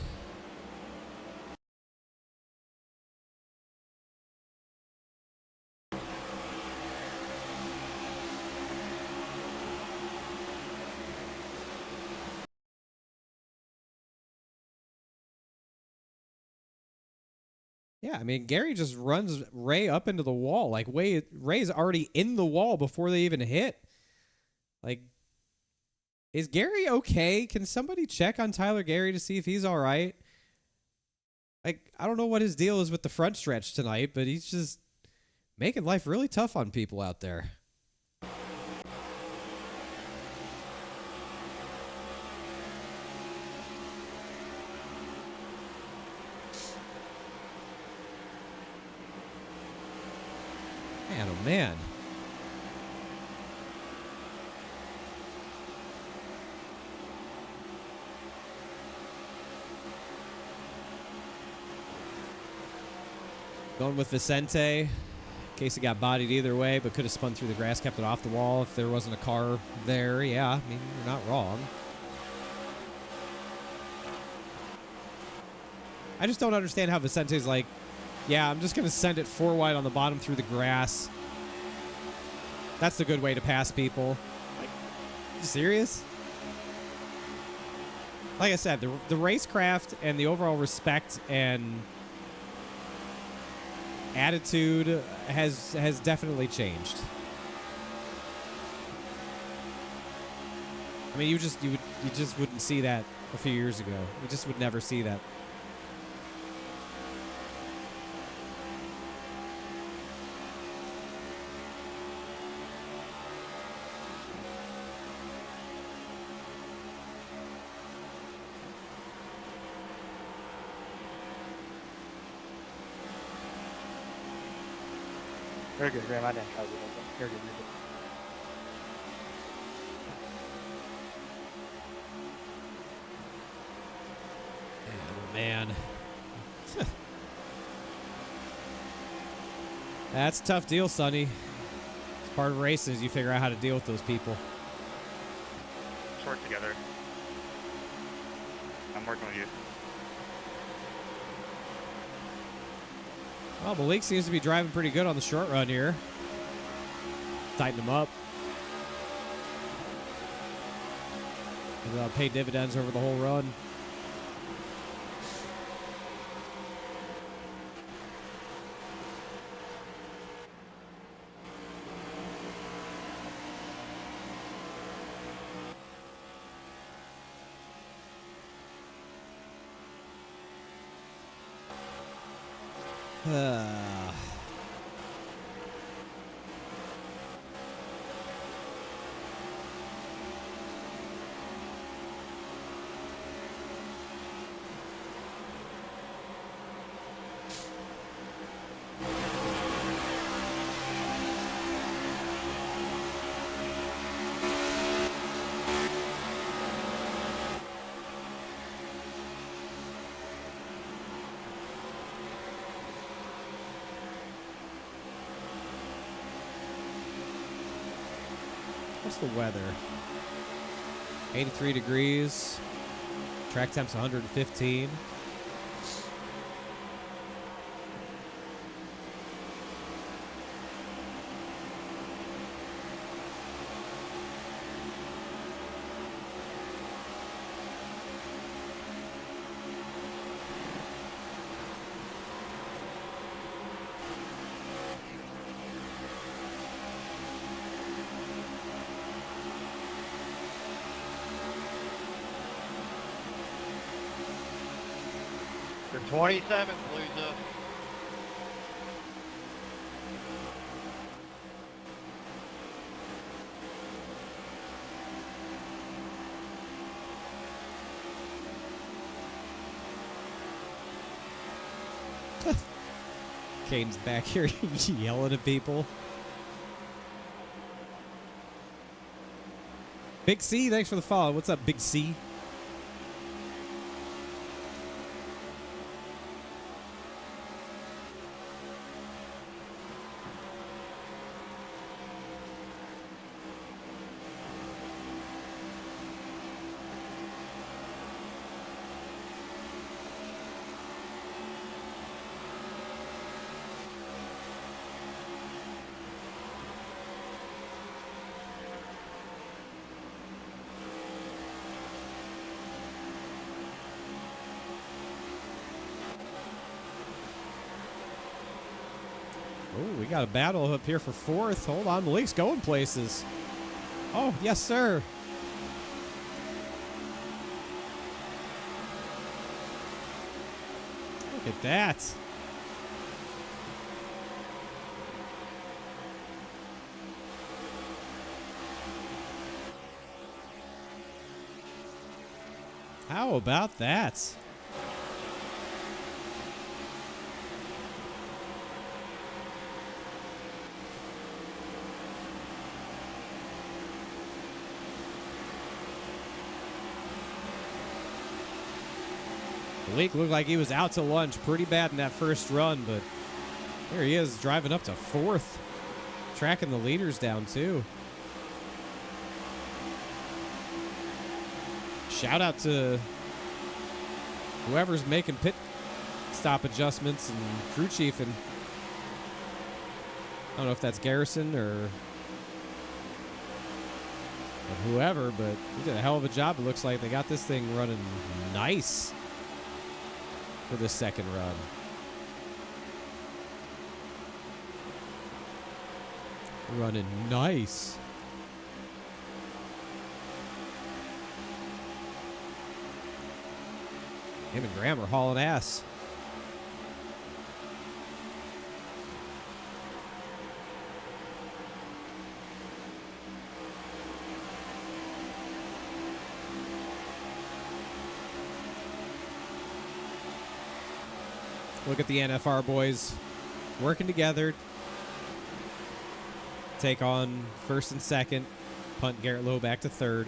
Yeah, I mean, Gary just runs Ray up into the wall. Like, Ray's already in the wall before they even hit. Like, is Gary okay? Can somebody check on Tyler Gary to see if he's all right? Like, I don't know what his deal is with the front stretch tonight, but he's just making life really tough on people out there. Man, oh man. Going with Vicente. Casey got bodied either way, but could have spun through the grass, kept it off the wall if there wasn't a car there. Yeah, I mean, you're not wrong. I just don't understand how Vicente's like, yeah, I'm just going to send it 4 wide on the bottom through the grass. That's the good way to pass people. Like, you serious? Like I said, the racecraft and the overall respect and attitude has definitely changed. I mean, you just wouldn't see that a few years ago. You just would never see that. Very good, Graham. I didn't try to do that. Very good, very good. Man. That's a tough deal, Sonny. It's part of racing is you figure out how to deal with those people. Let's work together. I'm working with you. Well, Malik seems to be driving pretty good on the short run here. Tighten him up. And that'll pay dividends over the whole run. What's the weather? 83 degrees. Track temp's 115. You're 27th, loser. Caden's back here yelling at people. Big C, thanks for the follow. What's up, Big C? Oh, we got a battle up here for fourth. Hold on, Malik's going places. Oh, yes, sir. Look at that. How about that? Malik looked like he was out to lunch pretty bad in that first run, but here he is driving up to fourth, tracking the leaders down too. Shout out to whoever's making pit stop adjustments and crew chief, and I don't know if that's Garrison or whoever, but he did a hell of a job. It looks like they got this thing running nice for the second run. Running nice. Him and Graham are hauling ass. Look at the NFR boys working together. Take on first and second. Punt Garrett Lowe back to third.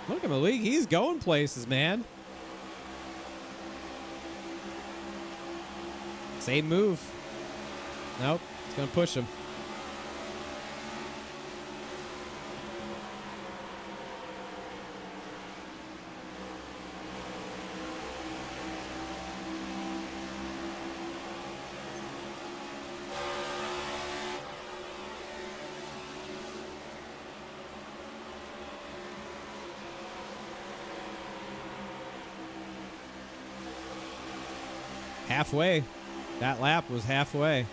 Look at Malik. He's going places, man. Same move. Nope. It's going to push him. Halfway. That lap was halfway.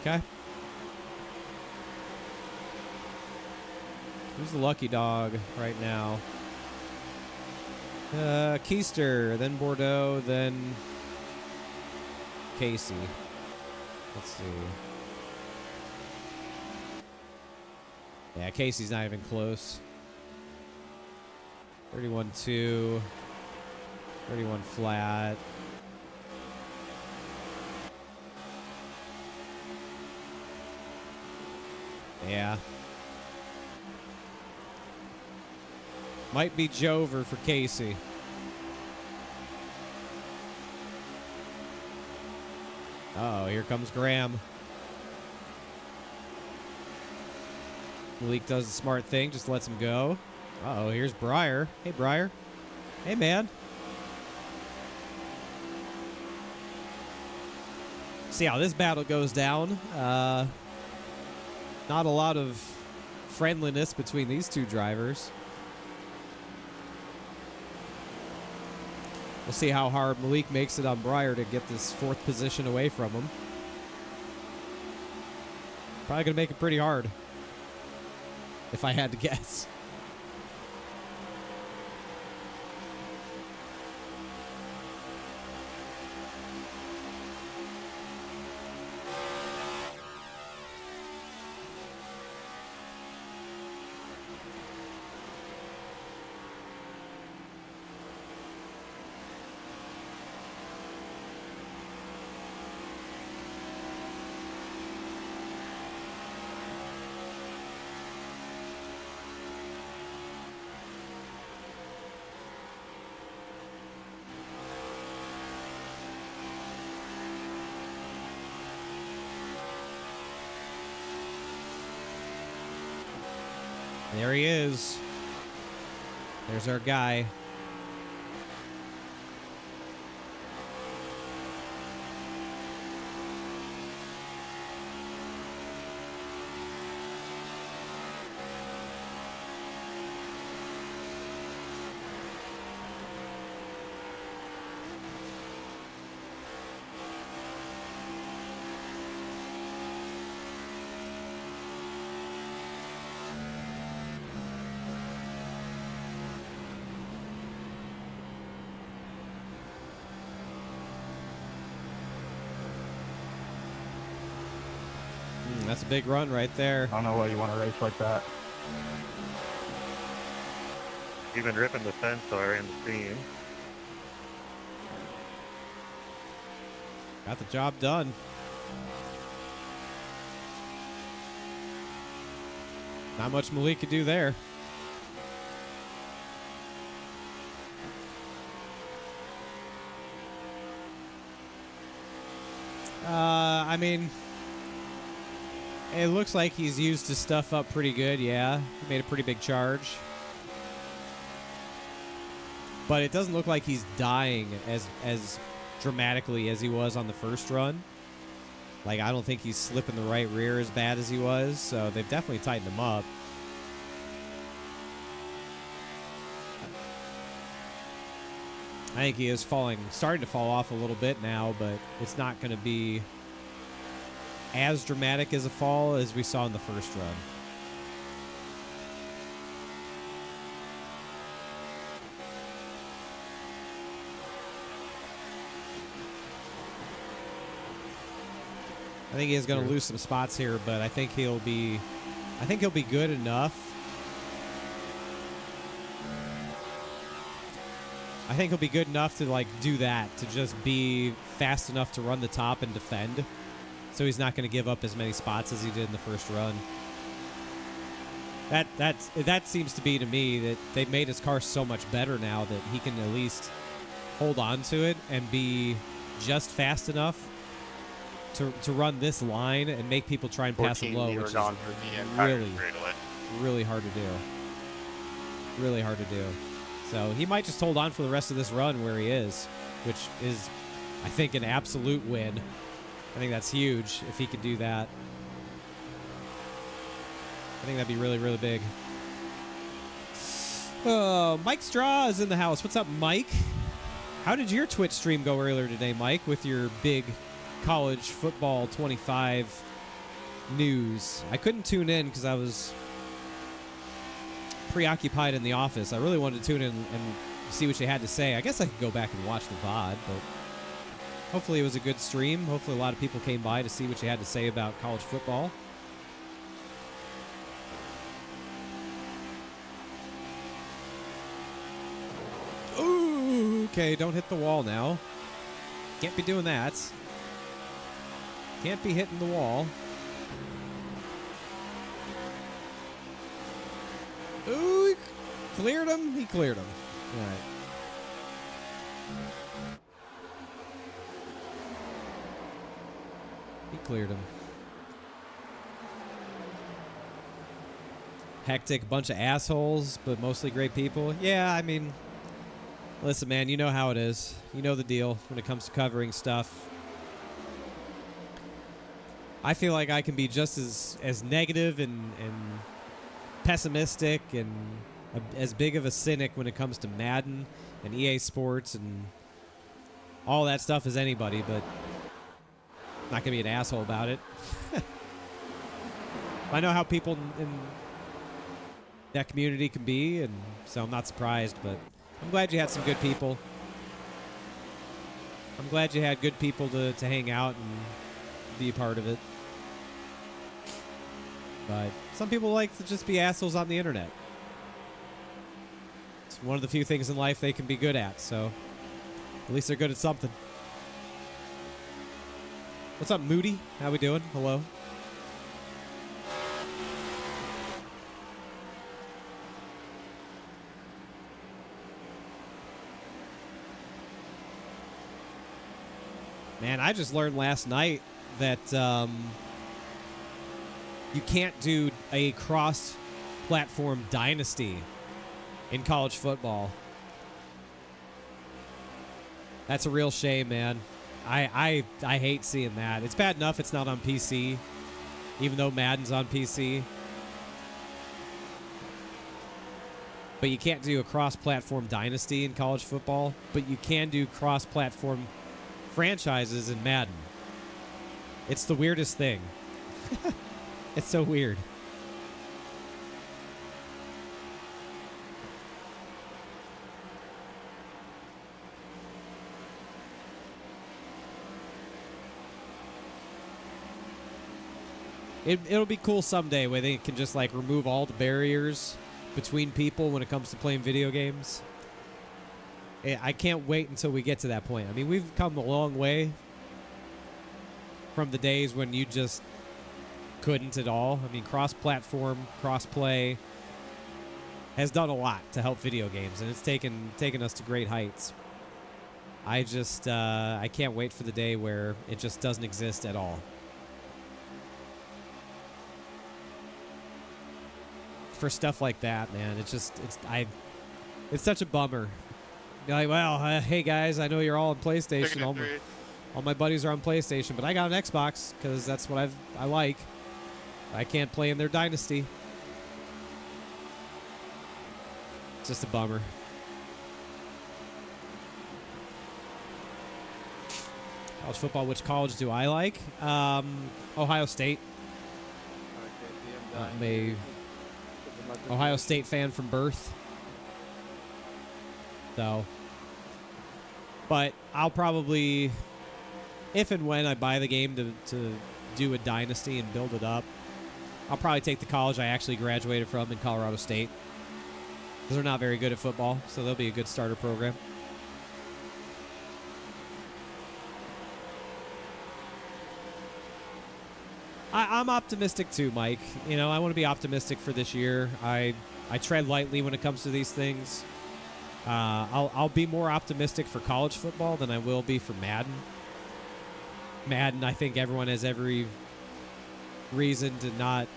Okay. Who's the lucky dog right now? Keister, then Bordeaux, then Casey. Let's see. Yeah, Casey's not even close. 31.2. 31 flat. Yeah. Might be Jover for Casey. Uh-oh, here comes Graham. Malik does the smart thing, just lets him go. Uh-oh, here's Briar. Hey, Briar. Hey, man. See how this battle goes down. Not a lot of friendliness between these two drivers. We'll see how hard Malik makes it on Briar to get this 4th position away from him. Probably going to make it pretty hard, if I had to guess. There he is. There's our guy. That's a big run right there. I don't know why you want to race like that. You've been ripping the fence, so I ran the seam. Got the job done. Not much Malik could do there. I mean, it looks like he's used his stuff up pretty good, yeah. He made a pretty big charge. But it doesn't look like he's dying as dramatically as he was on the first run. Like, I don't think he's slipping the right rear as bad as he was, so they've definitely tightened him up. I think he is starting to fall off a little bit now, but it's not going to be as dramatic as a fall as we saw in the first run. I think he is going to lose some spots here, but I think he'll be good enough. I think he'll be good enough to like do that, to just be fast enough to run the top and defend. So he's not going to give up as many spots as he did in the first run. That seems to be to me that they've made his car so much better now that he can at least hold on to it and be just fast enough to run this line and make people try and pass him low, which is really hard to do. Really hard to do. So he might just hold on for the rest of this run where he is, which is, I think, an absolute win. I think that's huge if he could do that. I think that'd be really, really big. Oh, Mike Straw is in the house. What's up, Mike? How did your Twitch stream go earlier today, Mike, with your big college football 25 news? I couldn't tune in because I was preoccupied in the office. I really wanted to tune in and see what you had to say. I guess I could go back and watch the VOD, but hopefully it was a good stream. Hopefully a lot of people came by to see what you had to say about college football. Okay, don't hit the wall now. Can't be doing that. Can't be hitting the wall. Ooh, he cleared him. He cleared him. All right. He cleared him. Hectic bunch of assholes, but mostly great people. Yeah, I mean, listen, man, you know how it is. You know the deal when it comes to covering stuff. I feel like I can be just as negative and pessimistic and as big of a cynic when it comes to Madden and EA Sports and all that stuff as anybody, but I'm not going to be an asshole about it. I know how people in that community can be, and so I'm not surprised, but I'm glad you had some good people. I'm glad you had good people to hang out and be a part of it. But some people like to just be assholes on the internet. It's one of the few things in life they can be good at, so at least they're good at something. What's up, Moody? How we doing? Hello. Man, I just learned last night that you can't do a cross-platform dynasty in college football. That's a real shame, man. I hate seeing that. It's bad enough it's not on PC, even though Madden's on PC. But you can't do a cross-platform dynasty in college football, but you can do cross-platform franchises in Madden. It's the weirdest thing. It's so weird. It'll be cool someday where they can just like remove all the barriers between people when it comes to playing video games. I can't wait until we get to that point. I mean, we've come a long way from the days when you just couldn't at all. I mean, cross-platform, cross-play has done a lot to help video games, and it's taken us to great heights. I just I can't wait for the day where it just doesn't exist at all. For stuff like that, man, it's such a bummer. You're like, well, hey guys, I know you're all on PlayStation. All my buddies are on PlayStation, but I got an Xbox because that's what I like. I can't play in their dynasty. It's just a bummer. College football, which college do I like? Ohio State. I'm a Ohio State fan from birth. So, but I'll probably, if and when I buy the game to do a dynasty and build it up, I'll probably take the college I actually graduated from in Colorado State. Because they're not very good at football, so they'll be a good starter program. I'm optimistic too, Mike. You know, I want to be optimistic for this year. I tread lightly when it comes to these things. I'll be more optimistic for college football than I will be for Madden. Madden, I think everyone has every reason to not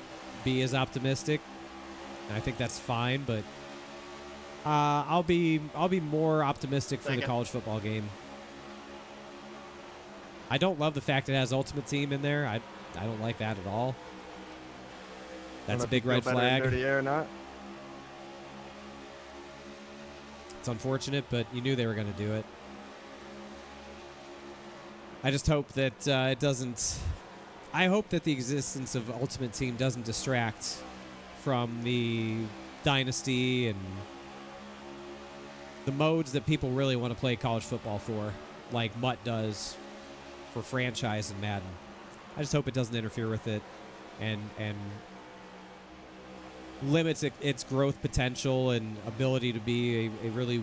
be as optimistic. And I think that's fine, but I'll be more optimistic for the college football game. I don't love the fact it has Ultimate Team in there. I don't like that at all. That's a big red flag. Or not. It's unfortunate, but you knew they were going to do it. I just hope that it doesn't... I hope that the existence of Ultimate Team doesn't distract from the Dynasty and the modes that people really want to play college football for, like Mutt does for franchise and Madden. I just hope it doesn't interfere with it and limits its growth potential and ability to be a really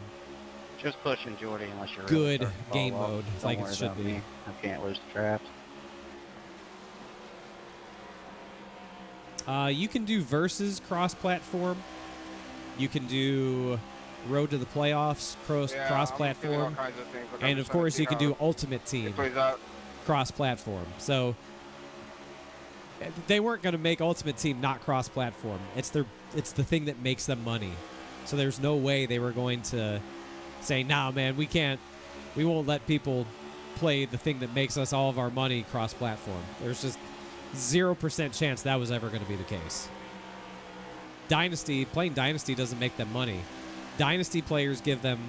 Just pushing Jordy unless you're Good really starting to game fall off. mode, Don't like it worry should about be. me. I can't lose the traps. You can do versus cross-platform. You can do road to the playoffs, Yeah, cross-platform. I'm doing all kinds of things. Like, I'm And just of trying to course, see you can how do ultimate team it plays out. cross-platform. So they weren't going to make ultimate team not cross-platform. It's the thing that makes them money. So there's no way they were going to say, "Nah, man, we won't let people play the thing that makes us all of our money cross-platform." There's just 0% chance that was ever going to be the case. Playing Dynasty doesn't make them money. Dynasty players give them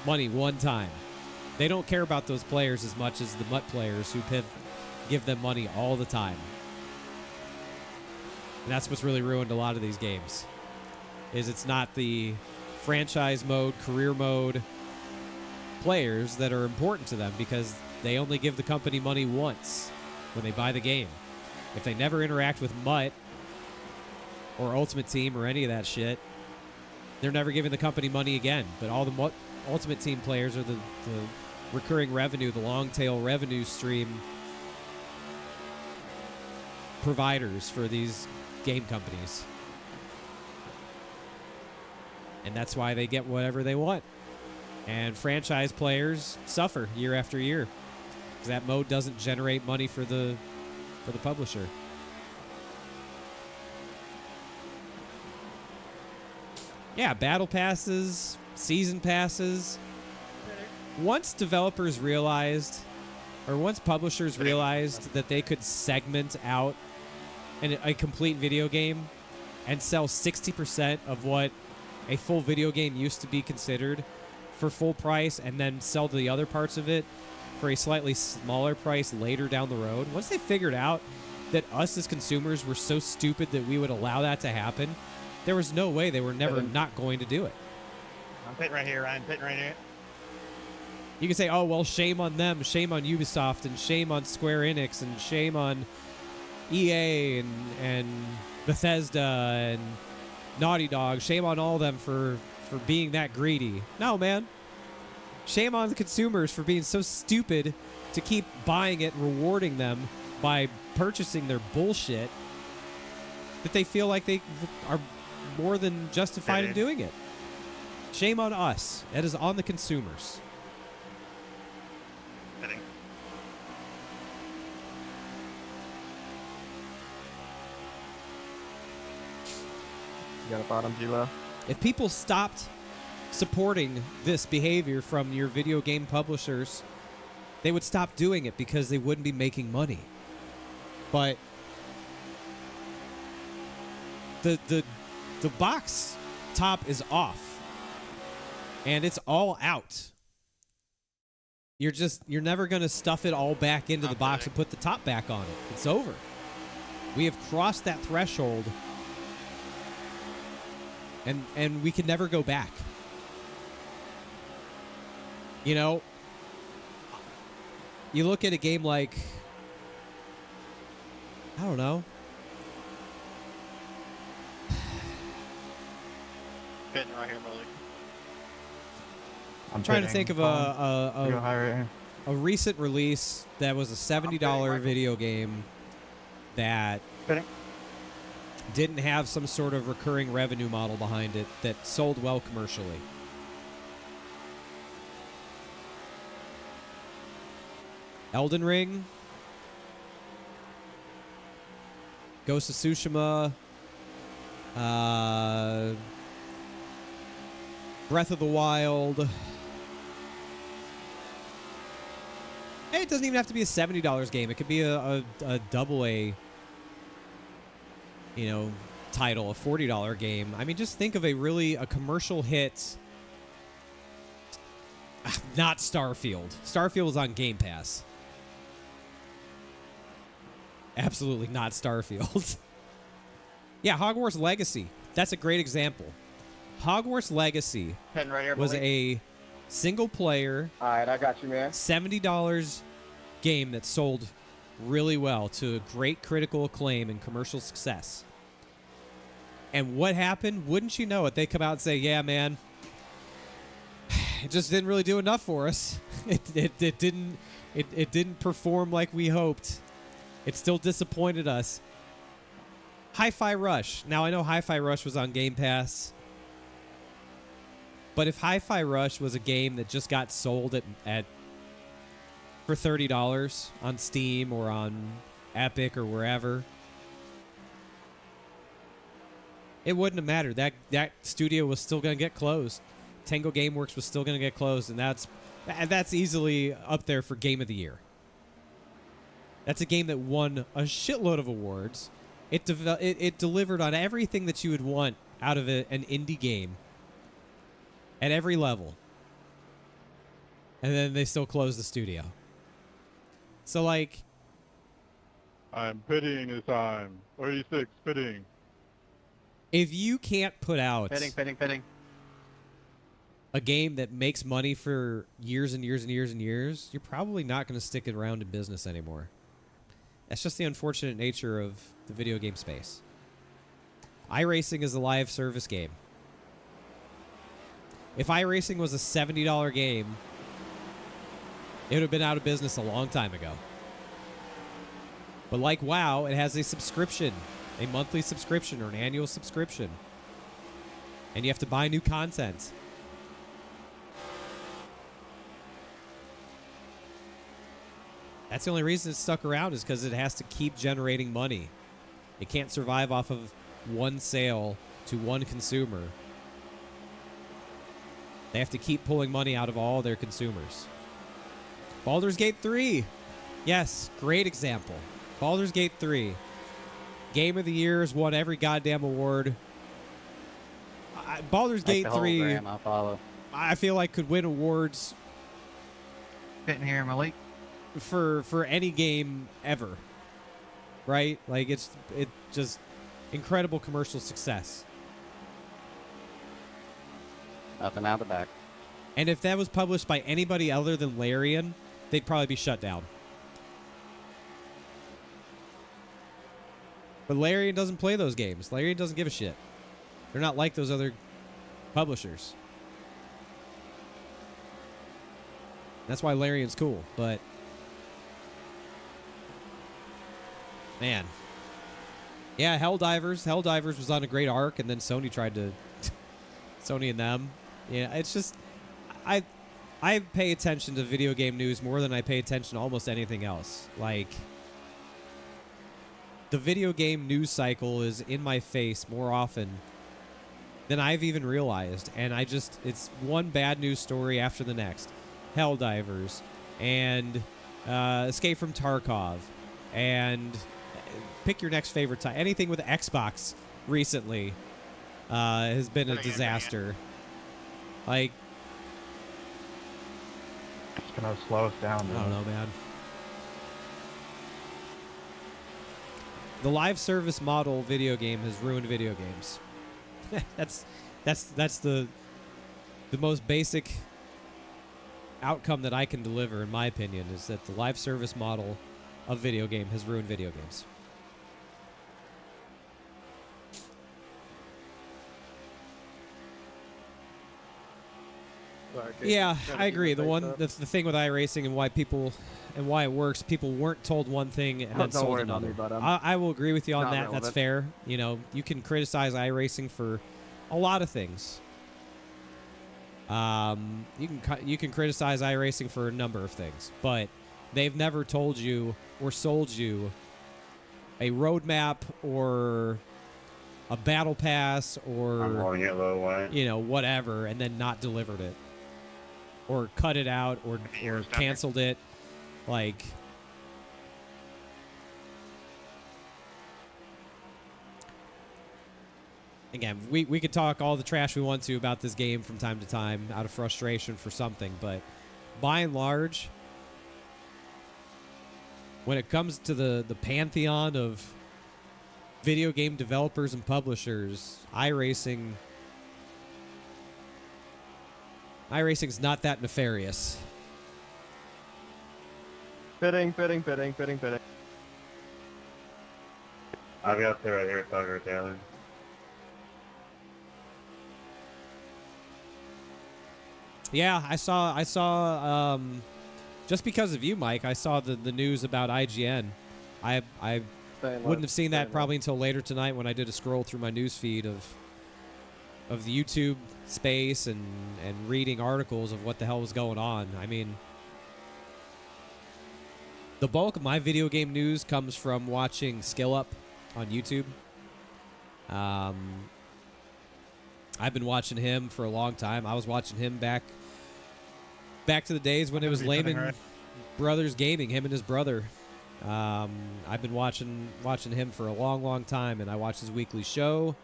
money one time. They don't care about those players as much as the MUT players who give them money all the time. And that's what's really ruined a lot of these games. It's not the franchise mode, career mode players that are important to them, because they only give the company money once when they buy the game. If they never interact with MUT or Ultimate Team or any of that shit, they're never giving the company money again. But all the Ultimate Team players are the recurring revenue, the long tail revenue stream providers for these game companies. And that's why they get whatever they want. And franchise players suffer year after year, because that mode doesn't generate money for the publisher. Yeah, battle passes, season passes. Once developers realized, or once publishers realized that they could segment out a complete video game and sell 60% of what a full video game used to be considered for full price, and then sell the other parts of it for a slightly smaller price later down the road. Once they figured out that us as consumers were so stupid that we would allow that to happen, there was no way they were never not going to do it. I'm pitting right here, Ryan. Pitting right here. You can say, oh, well, shame on them, shame on Ubisoft, and shame on Square Enix, and shame on EA and Bethesda and Naughty Dog. Shame on all of them for being that greedy. No, man. Shame on the consumers for being so stupid to keep buying it and rewarding them by purchasing their bullshit that they feel like they are more than justified in doing it. Shame on us. It is on the consumers. Pitting. You got a bottom, G-Low? If people stopped supporting this behavior from your video game publishers, they would stop doing it because they wouldn't be making money. But the box top is off, and it's all out. You're never going to stuff it all back into the box and put the top back on it. It's over. We have crossed that threshold, and we can never go back. You know, you look at a game like, I don't know. Pitting right here, Malik. I'm trying to think of Go high right here. a recent release that was a $70 video game that Pitting. didn't have some sort of recurring revenue model behind it that sold well commercially. Elden Ring, Ghost of Tsushima, Breath of the Wild. Hey, it doesn't even have to be a $70 game. It could be a double A, title, a $40 game. I mean, just think of a commercial hit. Not Starfield. Starfield was on Game Pass. Absolutely not Starfield. Yeah, Hogwarts Legacy. That's a great example. Hogwarts Legacy Pitting right here, was Malik. a single-player, All right, I got you, man. $70 game that sold really well to great critical acclaim and commercial success. And what happened? Wouldn't you know it? They come out and say, yeah, man, it just didn't really do enough for us. It didn't perform like we hoped. It still disappointed us. Hi-Fi Rush. Now I know Hi-Fi Rush was on Game Pass, but if Hi-Fi Rush was a game that just got sold at for $30 on Steam or on Epic or wherever, it wouldn't have mattered. That studio was still going to get closed. Tango Gameworks was still going to get closed, and that's easily up there for Game of the Year. That's a game that won a shitload of awards. It delivered on everything that you would want out of an indie game at every level. And then they still closed the studio. So, like... I'm pitying this time. 36, pitying. If you can't put out Pitting. a game that makes money for years and years and years and years, you're probably not going to stick it around in business anymore. That's just the unfortunate nature of the video game space. iRacing is a live service game. If iRacing was a $70 game, it would have been out of business a long time ago. But like WoW, it has a subscription, a monthly subscription or an annual subscription. And you have to buy new content. That's the only reason it's stuck around, is because it has to keep generating money. It can't survive off of one sale to one consumer. They have to keep pulling money out of all their consumers. Baldur's Gate 3. Yes, great example. Baldur's Gate 3. Game of the Year has won every goddamn award. Baldur's Gate 3, I follow. I feel like could win awards Sitting here, Malik. for any game ever. Right? Like, it just incredible commercial success. Nothing out the back. And if that was published by anybody other than Larian, they'd probably be shut down. But Larian doesn't play those games. Larian doesn't give a shit. They're not like those other publishers. That's why Larian's cool, but... Man. Yeah, Helldivers. Helldivers was on a great arc, and then Sony tried to... Sony and them. Yeah, it's just... I pay attention to video game news more than I pay attention to almost anything else. Like... The video game news cycle is in my face more often than I've even realized. And it's one bad news story after the next. Helldivers and Escape from Tarkov and pick your next favorite title. Anything with Xbox recently has been a disaster. Like, It's gonna slow us down. I don't know, man. The live service model video game has ruined video games. that's the most basic outcome that I can deliver, in my opinion, is that the live service model of video game has ruined video games. Yeah, I agree. The thing with iRacing and why it works, people weren't told one thing and then sold another. I will agree with you on that. That's fair. You know, you can criticize iRacing for a lot of things. You can criticize iRacing for a number of things, but they've never told you or sold you a roadmap or a battle pass or whatever, and then not delivered it. Or cut it out, or canceled it. Like, again, we could talk all the trash we want to about this game from time to time out of frustration for something, but by and large, when it comes to the pantheon of video game developers and publishers, iRacing's not that nefarious. Fitting. I've got there right here, Tucker Taylor. Yeah, I saw. Just because of you, Mike, I saw the news about IGN. I wouldn't have seen that probably until later tonight when I did a scroll through my news feed of the YouTube space and reading articles of what the hell was going on. I mean, the bulk of my video game news comes from watching Skill Up on YouTube. I've been watching him for a long time. I was watching him back to the days when it was Lehman Brothers Gaming, him and his brother. I've been watching him for a long, long time, and I watch his weekly show,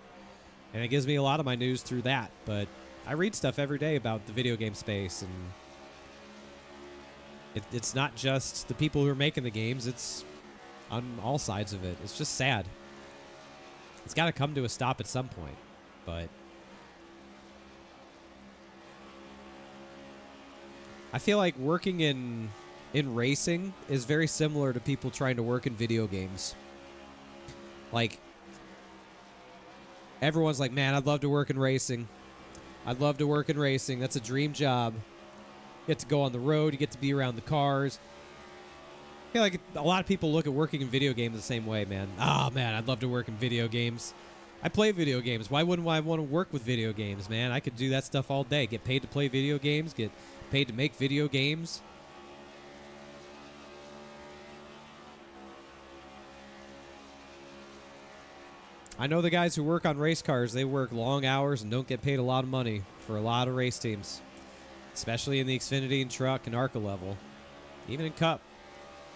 and it gives me a lot of my news through that. But I read stuff every day about the video game space, and it's not just the people who are making the games. It's on all sides of it. It's just sad. It's got to come to a stop at some point, but I feel like working in racing is very similar to people trying to work in video games. Like, everyone's like, man, I'd love to work in racing. I'd love to work in racing. That's a dream job. You get to go on the road. You get to be around the cars. I feel like a lot of people look at working in video games the same way, man. Oh, man, I'd love to work in video games. I play video games. Why wouldn't I want to work with video games, man? I could do that stuff all day. Get paid to play video games. Get paid to make video games. I know the guys who work on race cars. They work long hours and don't get paid a lot of money for a lot of race teams, especially in the Xfinity and Truck and ARCA level, even in Cup.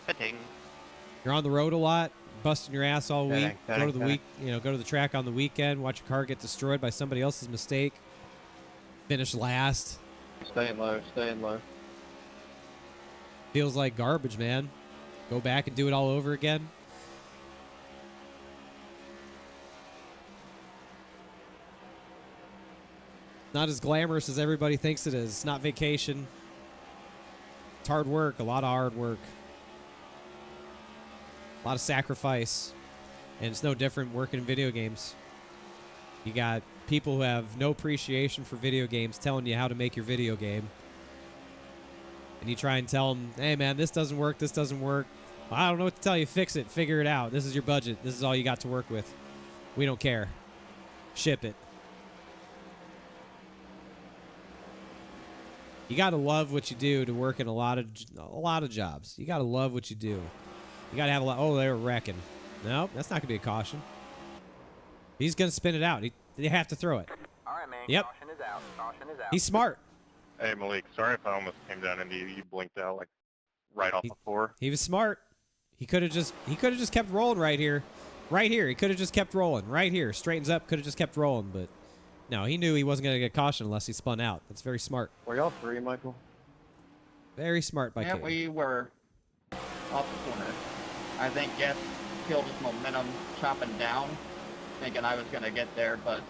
Fitting. You're on the road a lot, busting your ass all week. Go to the track on the weekend. Watch your car get destroyed by somebody else's mistake. Finish last. Staying low, staying low. Feels like garbage, man. Go back and do it all over again. Not as glamorous as everybody thinks it is. It's not vacation. It's hard work, a lot of hard work. A lot of sacrifice. And it's no different working in video games. You got people who have no appreciation for video games telling you how to make your video game. And you try and tell them, hey, man, this doesn't work, this doesn't work. Well, I don't know what to tell you. Fix it. Figure it out. This is your budget. This is all you got to work with. We don't care. Ship it. You got to love what you do to work in a lot of jobs. You got to love what you do. You got to have a lot. Oh, they were wrecking. No, that's not going to be a caution. He's going to spin it out. You have to throw it. All right, man. Yep. Caution is out. Caution is out. He's smart. Hey, Malik, sorry if I almost came down into you. You blinked out like right off the floor. He was smart. He could have just kept rolling right here. Right here. He could have just kept rolling. Right here. Straightens up. Could have just kept rolling, but no, he knew he wasn't going to get caution unless he spun out. That's very smart. Were y'all free, Michael? Very smart by Yeah, Katie. we were off the corner. I think Jeff killed his momentum chopping down, thinking I was going to get there, but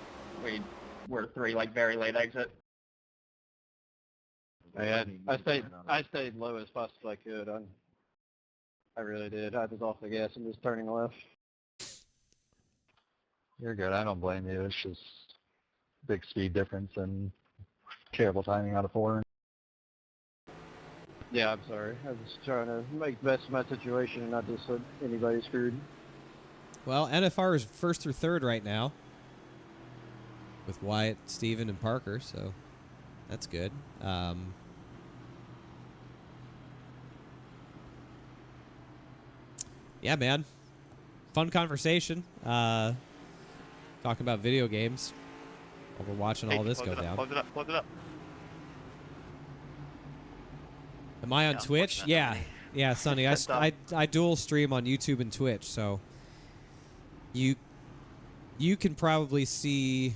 we were three, like, very late exit. I stayed low as fast as I could. I really did. I was off the gas and just turning left. You're good. I don't blame you. It's just big speed difference and terrible timing out of four. Yeah, I'm sorry. I was trying to make the best of my situation and not just let anybody screwed. Well, NFR is first through third right now with Wyatt, Steven, and Parker, so that's good. Yeah, man. Fun conversation. Talking about video games while we're watching all this go down. Close it up. Am I on Twitch? Yeah. Yeah, Sonny. I dual stream on YouTube and Twitch, so you can probably see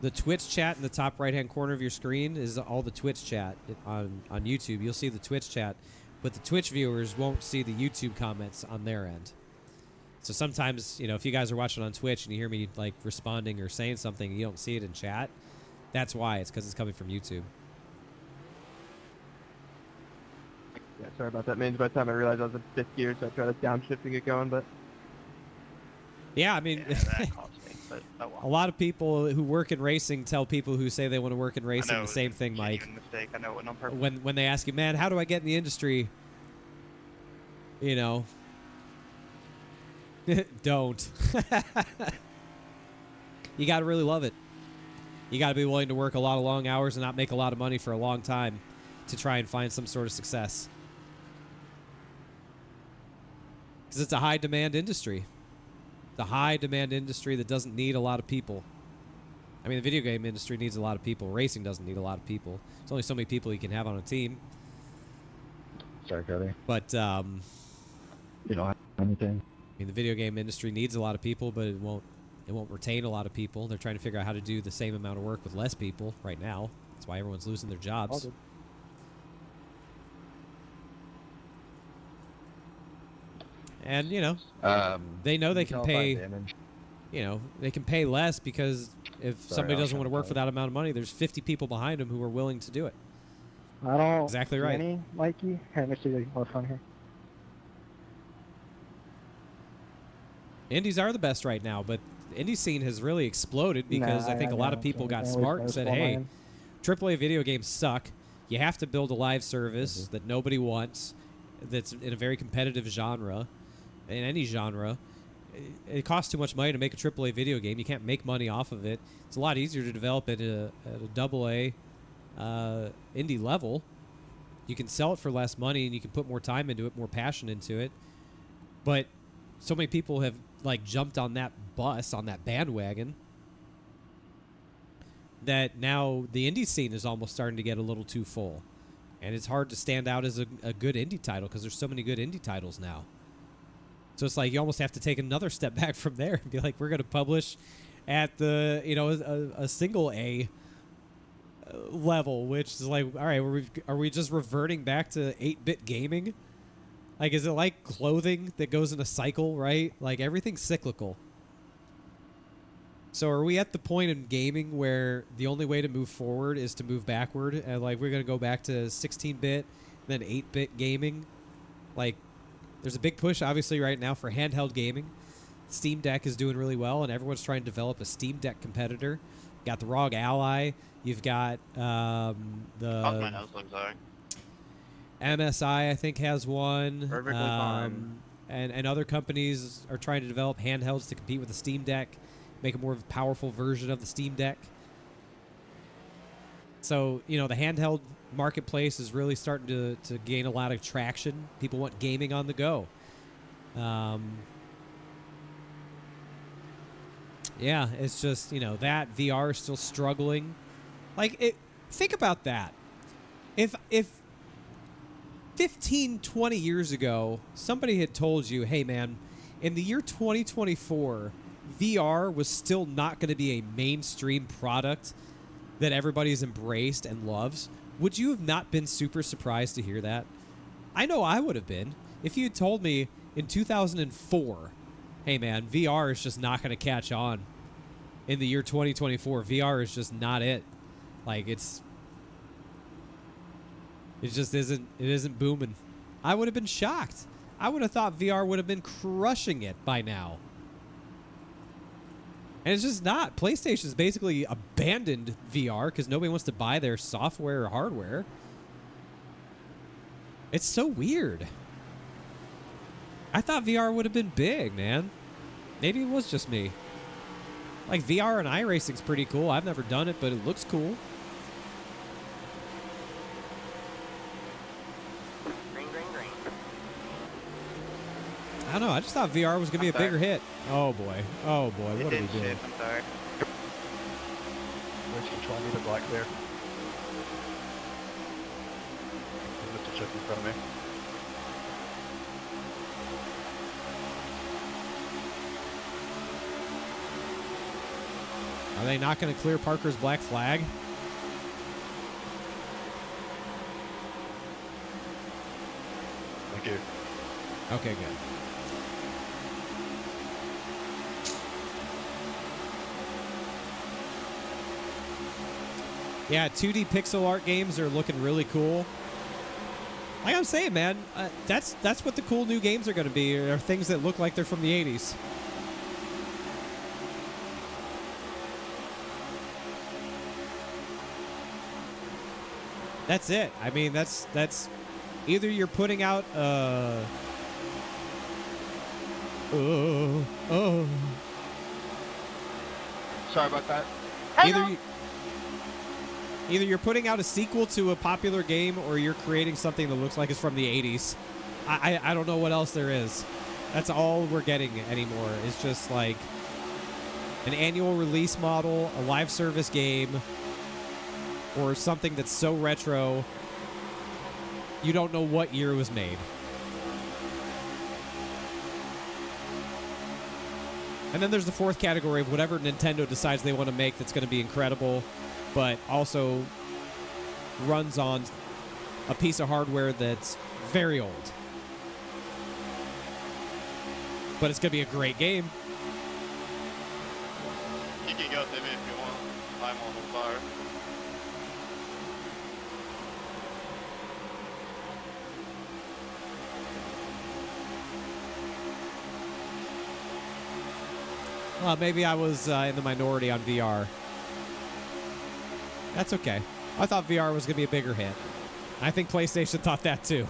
the Twitch chat in the top right-hand corner of your screen is all the Twitch chat on YouTube. You'll see the Twitch chat, but the Twitch viewers won't see the YouTube comments on their end. So sometimes, if you guys are watching on Twitch and you hear me like responding or saying something and you don't see it in chat, that's why. It's because it's coming from YouTube. Yeah, sorry about that, man. By the time I realized I was in fifth gear, so I tried to downshift to get going, but... Yeah, I mean... Yeah, that cost me but oh A well. lot of people who work in racing tell people who say they want to work in I racing know the it was same a thing, Mike. genuine mistake. I know it went on purpose. When they ask you, man, how do I get in the industry? You know, don't. You got to really love it. You got to be willing to work a lot of long hours and not make a lot of money for a long time to try and find some sort of success. Because it's a high demand industry. It's a high demand industry that doesn't need a lot of people. I mean, the video game industry needs a lot of people. Racing doesn't need a lot of people. There's only so many people you can have on a team. Sorry, Cody. But, You don't have anything. I mean, the video game industry needs a lot of people, but it won't retain a lot of people. They're trying to figure out how to do the same amount of work with less people right now. That's why everyone's losing their jobs. And, you know, they know they can pay, they can pay less because if somebody doesn't want to work for that amount of money, there's 50 people behind them who are willing to do it. I don't. Exactly right. Any, Mikey? Hey, let me see more fun here. Indies are the best right now, but the indie scene has really exploded because I think a lot of people got smart and said, hey, AAA video games suck. You have to build a live service that nobody wants, that's in a very competitive genre, in any genre. It costs too much money to make a AAA video game. You can't make money off of it. It's a lot easier to develop it at a AA indie level. You can sell it for less money and you can put more time into it, more passion into it. But so many people have like jumped on that bus, on that bandwagon, that now the indie scene is almost starting to get a little too full. And it's hard to stand out as a good indie title because there's so many good indie titles now. So it's like you almost have to take another step back from there and be like, we're going to publish at the, a single A level, which is like, all right, are we just reverting back to 8-bit gaming? Like, is it like clothing that goes in a cycle, right? Like, everything's cyclical. So are we at the point in gaming where the only way to move forward is to move backward? And, like, we're going to go back to 16-bit, then 8-bit gaming? Like, there's a big push, obviously, right now for handheld gaming. Steam Deck is doing really well, and everyone's trying to develop a Steam Deck competitor. You got the ROG Ally. You've got My nose looks like. MSI, I think, has one. Perfectly fine. And other companies are trying to develop handhelds to compete with the Steam Deck, make a more powerful version of the Steam Deck. So, the handheld marketplace is really starting to gain a lot of traction. People want gaming on the go. Yeah, it's just, that VR is still struggling. Like, think about that. If 15, 20 years ago, somebody had told you, hey, man, in the year 2024, VR was still not going to be a mainstream product that everybody's embraced and loves, would you have not been super surprised to hear that? I know I would have been. If you had told me in 2004, hey, man, VR is just not going to catch on in the year 2024. VR is just not it. Like, it just isn't booming. I would have been shocked. I would have thought VR would have been crushing it by now. And it's just not. PlayStation's basically abandoned VR because nobody wants to buy their software or hardware. It's so weird. I thought VR would have been big, man. Maybe it was just me. Like, VR and iRacing's pretty cool. I've never done it, but it looks cool. I don't know. I just thought VR was going to be a bigger hit. Oh, boy. Oh, boy. What are we doing? I'm sorry. Which one is the black there? Mr. Chip in front of me. Are they not going to clear Parker's black flag? Thank you. Okay, good. Yeah, 2D pixel art games are looking really cool. Like I'm saying, man, that's what the cool new games are going to be, are things that look like they're from the 80s. That's it. I mean, that's either you're putting out Sorry about that. either you're putting out a sequel to a popular game or you're creating something that looks like it's from the 80s. I don't know what else there is. That's all we're getting anymore. It's just like an annual release model, a live service game, or something that's so retro you don't know what year it was made. And then there's the fourth category of whatever Nintendo decides they want to make that's going to be incredible, but also runs on a piece of hardware that's very old. But it's going to be a great game. You can go with me if you want. I'm on the fire. Well, maybe I was in the minority on VR. That's okay. I thought VR was going to be a bigger hit. I think PlayStation thought that too.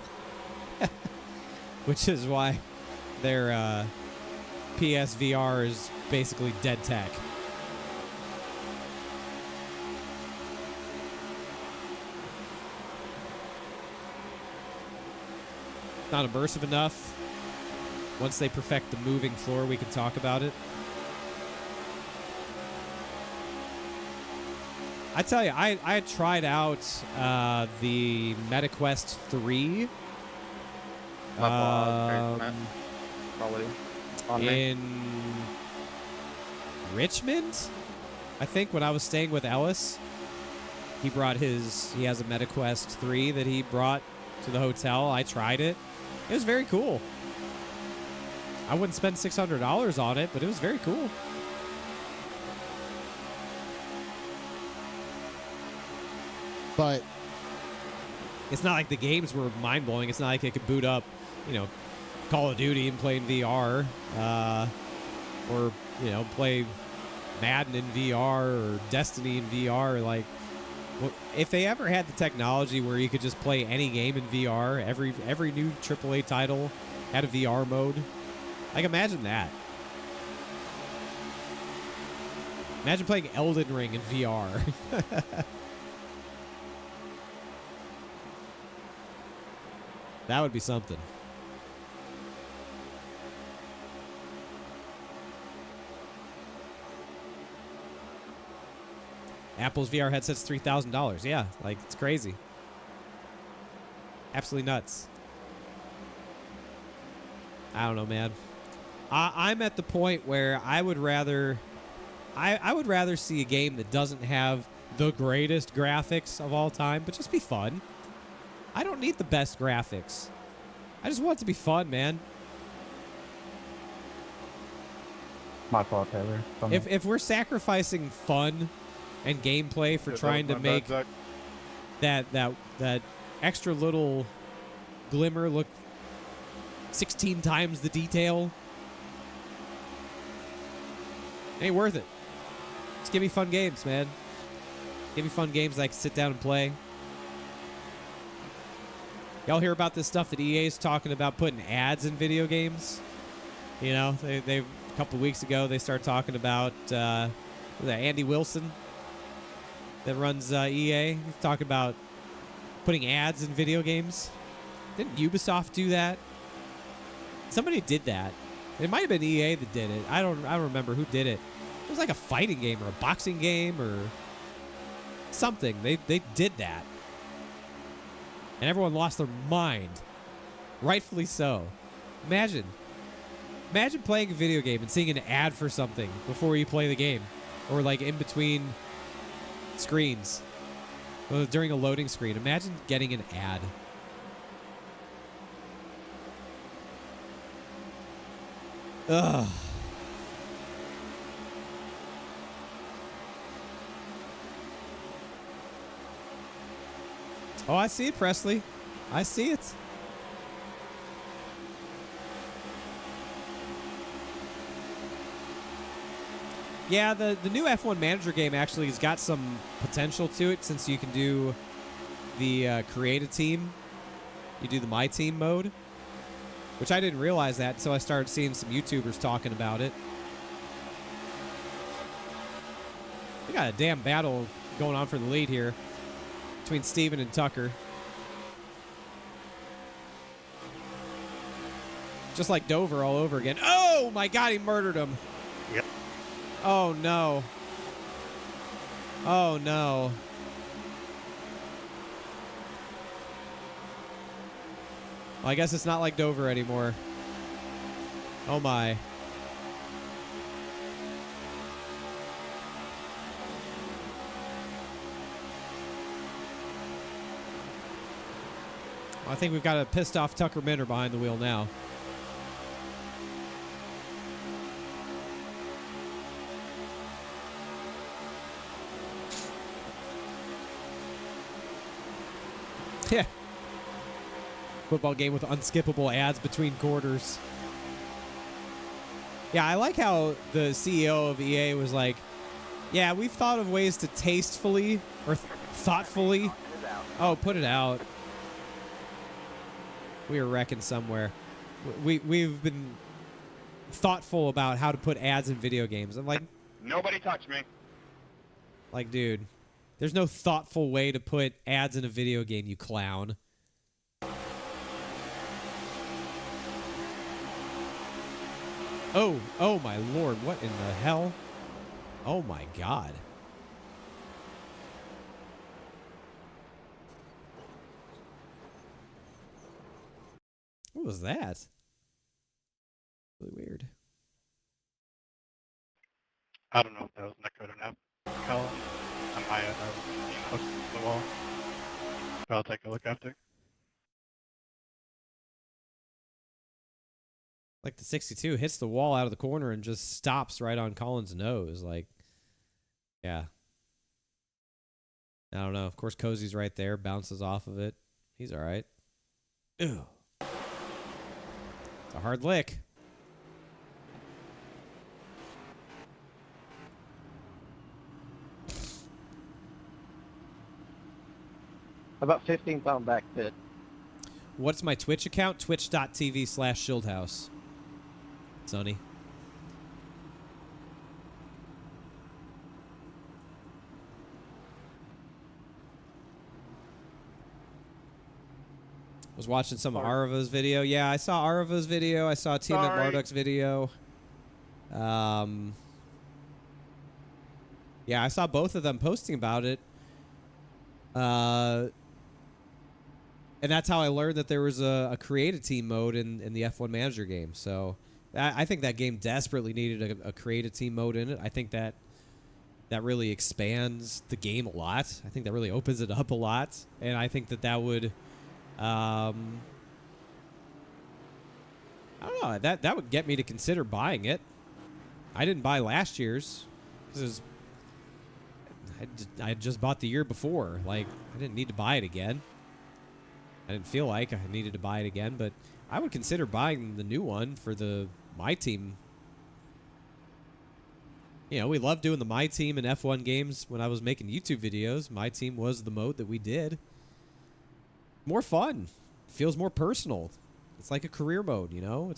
Which is why their PSVR is basically dead tech. Not immersive enough. Once they perfect the moving floor, we can talk about it. I tell you, I had tried out the MetaQuest 3 Probably on me. in Richmond, I think, when I was staying with Ellis. He has a MetaQuest 3 that he brought to the hotel. I tried it. It was very cool. I wouldn't spend $600 on it, but it was very cool. But it's not like the games were mind-blowing. It's not like it could boot up, Call of Duty and play in VR, or, play Madden in VR or Destiny in VR. Like, if they ever had the technology where you could just play any game in VR, every new AAA title had a VR mode. Like, imagine that. Imagine playing Elden Ring in VR. That would be something. Apple's VR headset's $3,000. Yeah, like, it's crazy. Absolutely nuts. I don't know, man. I'm at the point where I would rather see a game that doesn't have the greatest graphics of all time, but just be fun. I don't need the best graphics. I just want it to be fun, man. My fault, Taylor. If we're sacrificing fun and gameplay for trying to make that extra little glimmer look 16 times the detail, it ain't worth it. Just give me fun games, man. Give me fun games that I can sit down and play. Y'all hear about this stuff that EA's talking about putting ads in video games? They a couple of weeks ago they started talking about Andy Wilson that runs EA. He's talking about putting ads in video games. Didn't Ubisoft do that? Somebody did that. It might have been EA that did it. I don't remember who did it. It was like a fighting game or a boxing game or something. They did that. And everyone lost their mind. Rightfully so. Imagine playing a video game and seeing an ad for something before you play the game. Or like in between screens. Or during a loading screen. Imagine getting an ad. Ugh. Oh, I see it, Presley. I see it. Yeah, the new F1 Manager game actually has got some potential to it, since you can do the create a team. You do the My Team mode, which I didn't realize that until I started seeing some YouTubers talking about it. We got a damn battle going on for the lead here between Steven and Tucker. Just like Dover all over again. Oh my God, he murdered him. Yep. Oh no. Oh no. Well, I guess it's not like Dover anymore. Oh my. I think we've got a pissed off Tucker Minter behind the wheel now. Yeah. Football game with unskippable ads between quarters. Yeah, I like how the CEO of EA was like, yeah, we've thought of ways to tastefully or thoughtfully. Oh, put it out. We were wrecking somewhere. We've been thoughtful about how to put ads in video games. I'm like, Nobody touch me. like, dude, there's no thoughtful way to put ads in a video game, you clown. Oh my lord, what in the hell? Oh my God. What was that? Really weird. I don't know if that was an echo or not. Colin, on my end, I was being hooked to the wall. But I'll take a look after. Like the 62 hits the wall out of the corner and just stops right on Colin's nose. Like, yeah. I don't know. Of course, Cozy's right there. Bounces off of it. He's all right. Ew. It's a hard lick. About 15-pound back pit. What's my Twitch account? Twitch.tv/Shieldhouse. Sonny. Was watching some of Arava's video. Yeah, I saw Arava's video. I saw Team at Marduk's video. Yeah, I saw both of them posting about it. And that's how I learned that there was a create a team mode in the F1 Manager game. So I think that game desperately needed a create a team mode in it. I think that really expands the game a lot. I think that really opens it up a lot. And I think that would... I don't know. That would get me to consider buying it. I didn't buy last year's because I had just bought the year before. Like, I didn't need to buy it again. I didn't feel like I needed to buy it again, but I would consider buying the new one for the My Team. You know, we loved doing the My Team and F1 games when I was making YouTube videos. My Team was the mode that we did. More fun. Feels more personal. It's like a career mode, you know?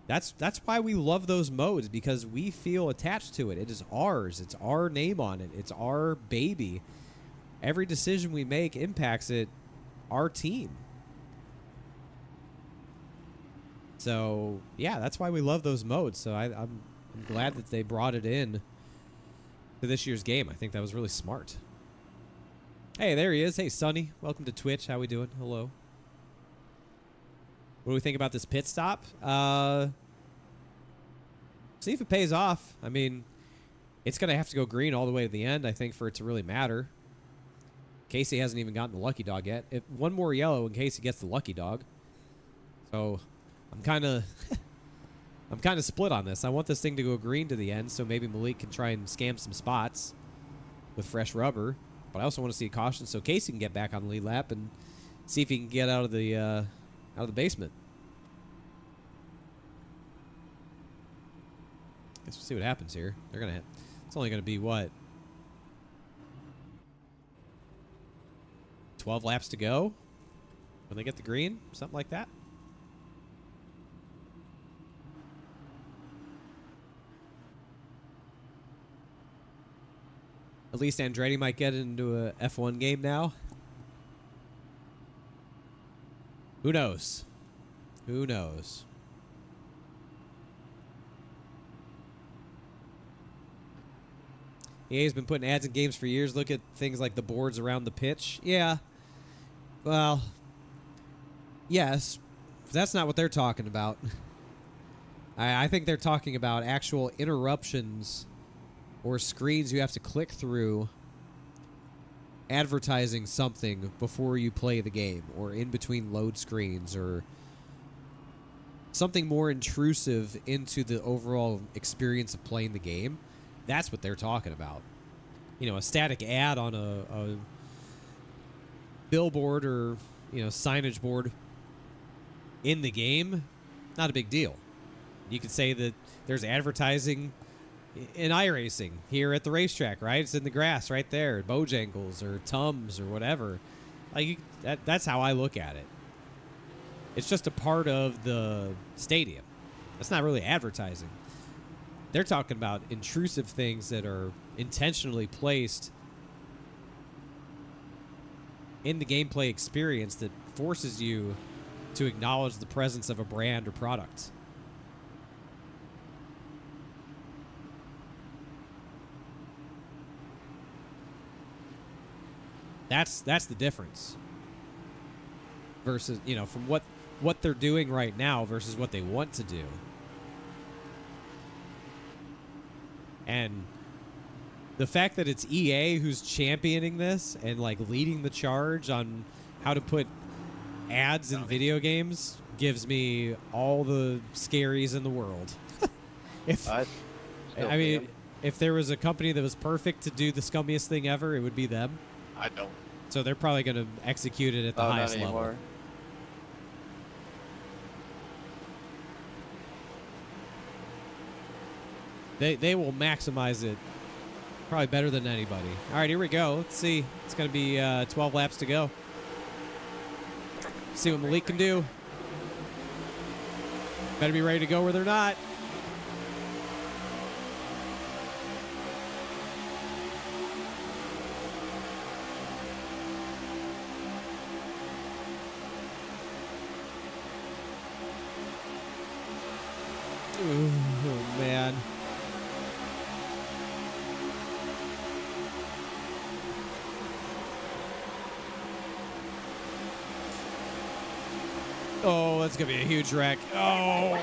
That's why we love those modes, because we feel attached to it. It is ours. It's our name on it. It's our baby. Every decision we make impacts it, our team. So, yeah, that's why we love those modes. So I'm glad that they brought it in to this year's game. I think that was really smart. Hey, there he is. Hey, Sonny. Welcome to Twitch. How we doing? Hello. What do we think about this pit stop? See if it pays off. I mean, it's going to have to go green all the way to the end, I think, for it to really matter. Casey hasn't even gotten the lucky dog yet. One more yellow in case he gets the lucky dog. So I'm kind of split on this. I want this thing to go green to the end so maybe Malik can try and scam some spots with fresh rubber. But I also want to see a caution so Casey can get back on the lead lap and see if he can get out of the basement. Guess we'll see what happens here. They're gonna. It's only gonna be what? 12 laps to go when they get the green, something like that. At least Andretti might get into a F1 game now. Who knows? Who knows? EA's been putting ads in games for years. Look at things like the boards around the pitch. Yeah. Well, yes. That's not what they're talking about. I think they're talking about actual interruptions or screens you have to click through advertising something before you play the game, or in between load screens, or something more intrusive into the overall experience of playing the game. That's what they're talking about. You know, a static ad on a billboard or, you know, signage board in the game, not a big deal. You could say that there's advertising in iRacing here at the racetrack, right? It's in the grass right there at Bojangles or Tums or whatever. Like that's how I look at it. It's just a part of the stadium. That's not really advertising. They're talking about intrusive things that are intentionally placed in the gameplay experience that forces you to acknowledge the presence of a brand or product. That's the difference. Versus, you know, from what they're doing right now versus what they want to do. And the fact that it's EA who's championing this and like leading the charge on how to put ads in video games gives me all the scaries in the world. I mean, if there was a company that was perfect to do the scummiest thing ever, it would be them. I don't. So they're probably going to execute it at the highest not anymore. level. They will maximize it probably better than anybody. All right, here we go. Let's see. It's going to be 12 laps to go. See what Malik can do. Better be ready to go where they're not. Oh, man. Oh, that's going to be a huge wreck. Oh.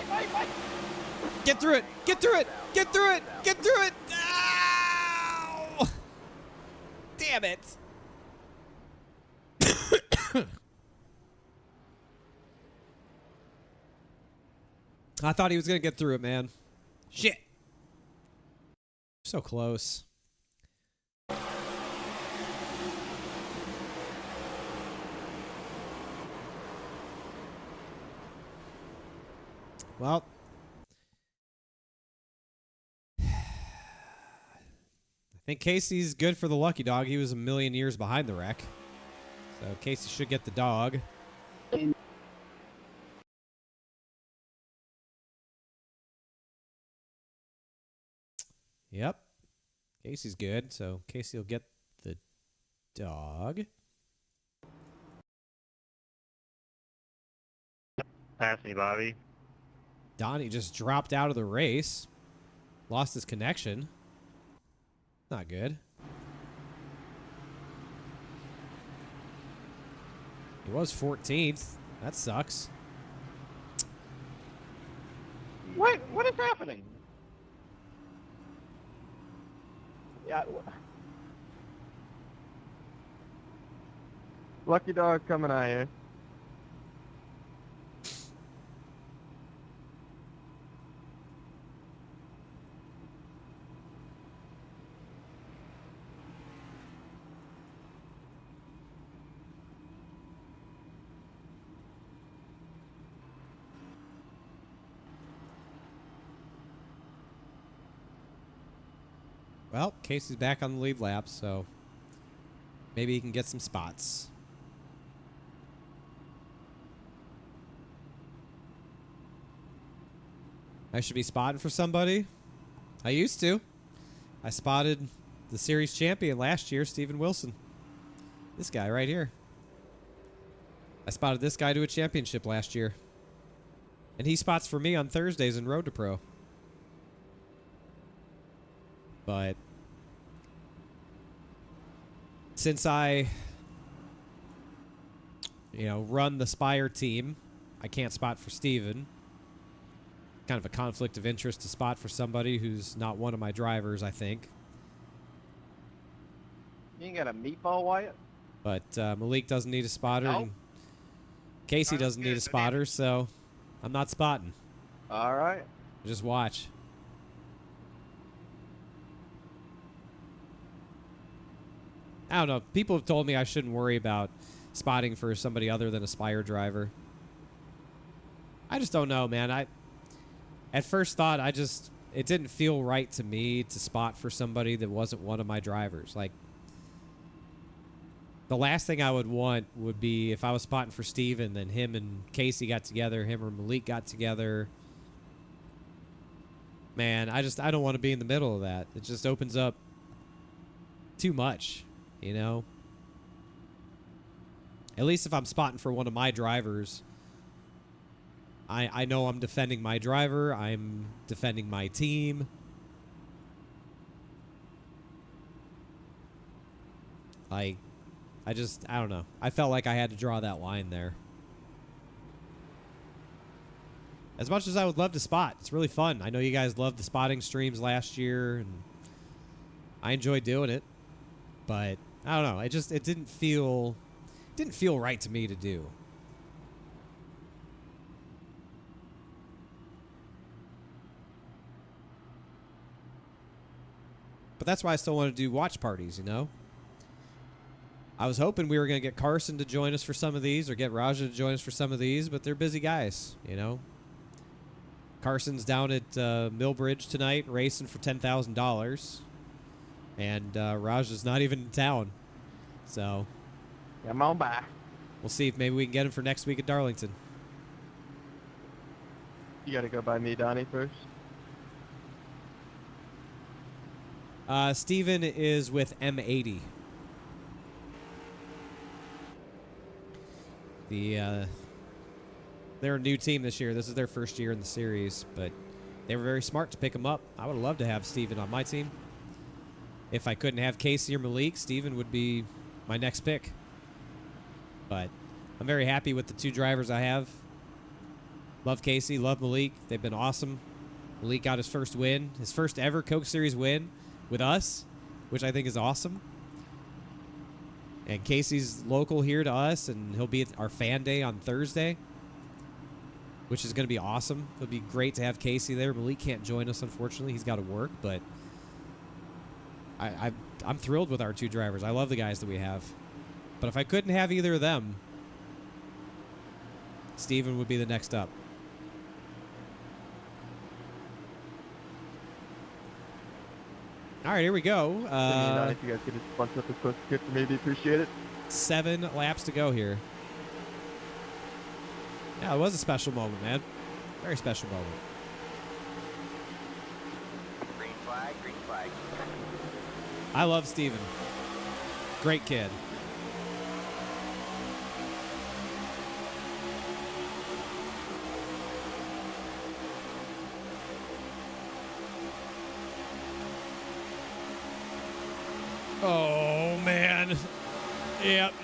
Get through it. Get through it. Get through it. Get through it. Ow! Damn it. I thought he was going to get through it, man. Shit. So close. Well, I think Casey's good for the lucky dog. He was a million years behind the wreck. So Casey should get the dog. Yep. Casey's good, so Casey will get the dog. Pass me, Bobby. Donnie just dropped out of the race. Lost his connection. Not good. He was 14th. That sucks. What is happening? Yeah. Lucky dog coming out here. Well, Casey's back on the lead lap, so maybe he can get some spots. I should be spotting for somebody. I used to. I spotted the series champion last year, Steven Wilson. This guy right here. I spotted this guy to a championship last year. And he spots for me on Thursdays in Road to Pro. But since I, run the Spire team, I can't spot for Steven. Kind of a conflict of interest to spot for somebody who's not one of my drivers, I think. You ain't got a meatball, Wyatt? But Malik doesn't need a spotter. Nope. And Casey Sounds doesn't need a good, spotter, so I'm not spotting. All right. Just watch. I don't know. People have told me I shouldn't worry about spotting for somebody other than a Spire driver. I just don't know, man. At first thought, it didn't feel right to me to spot for somebody that wasn't one of my drivers. Like, the last thing I would want would be if I was spotting for Steve and then him and Casey got together, him or Malik got together. Man, I don't want to be in the middle of that. It just opens up too much, At least if I'm spotting for one of my drivers, I know I'm defending my driver. I'm defending my team. I don't know. I felt like I had to draw that line there. As much as I would love to spot, it's really fun. I know you guys loved the spotting streams last year, and I enjoyed doing it. But I don't know. It didn't feel right to me to do. But that's why I still want to do watch parties, I was hoping we were going to get Carson to join us for some of these or get Raja to join us for some of these, but they're busy guys, Carson's down at Millbridge tonight racing for $10,000, and Raja's not even in town. So Come on by. we'll see if maybe we can get him for next week at Darlington. You got to go by me, Donnie, first. Steven is with M80. They're a new team this year. This is their first year in the series, but they were very smart to pick him up. I would have loved to have Steven on my team. If I couldn't have Casey or Malik, Steven would be my next pick. But I'm very happy with the two drivers I have. Love Casey, love Malik. They've been awesome. Malik got his first win, his first ever Coke Series win with us, which I think is awesome. And Casey's local here to us, and he'll be at our fan day on Thursday, which is going to be awesome. It'll be great to have Casey there. Malik can't join us, unfortunately. He's got to work, but I'm thrilled with our two drivers. I love the guys that we have. But if I couldn't have either of them, Steven would be the next up. All right, here we go. If you guys could just bunch up as close as you could, maybe appreciate it. 7 laps to go here. Yeah, it was a special moment, man. Very special moment. Green flag, green flag. I love Steven. Great kid. Oh, man. Yep.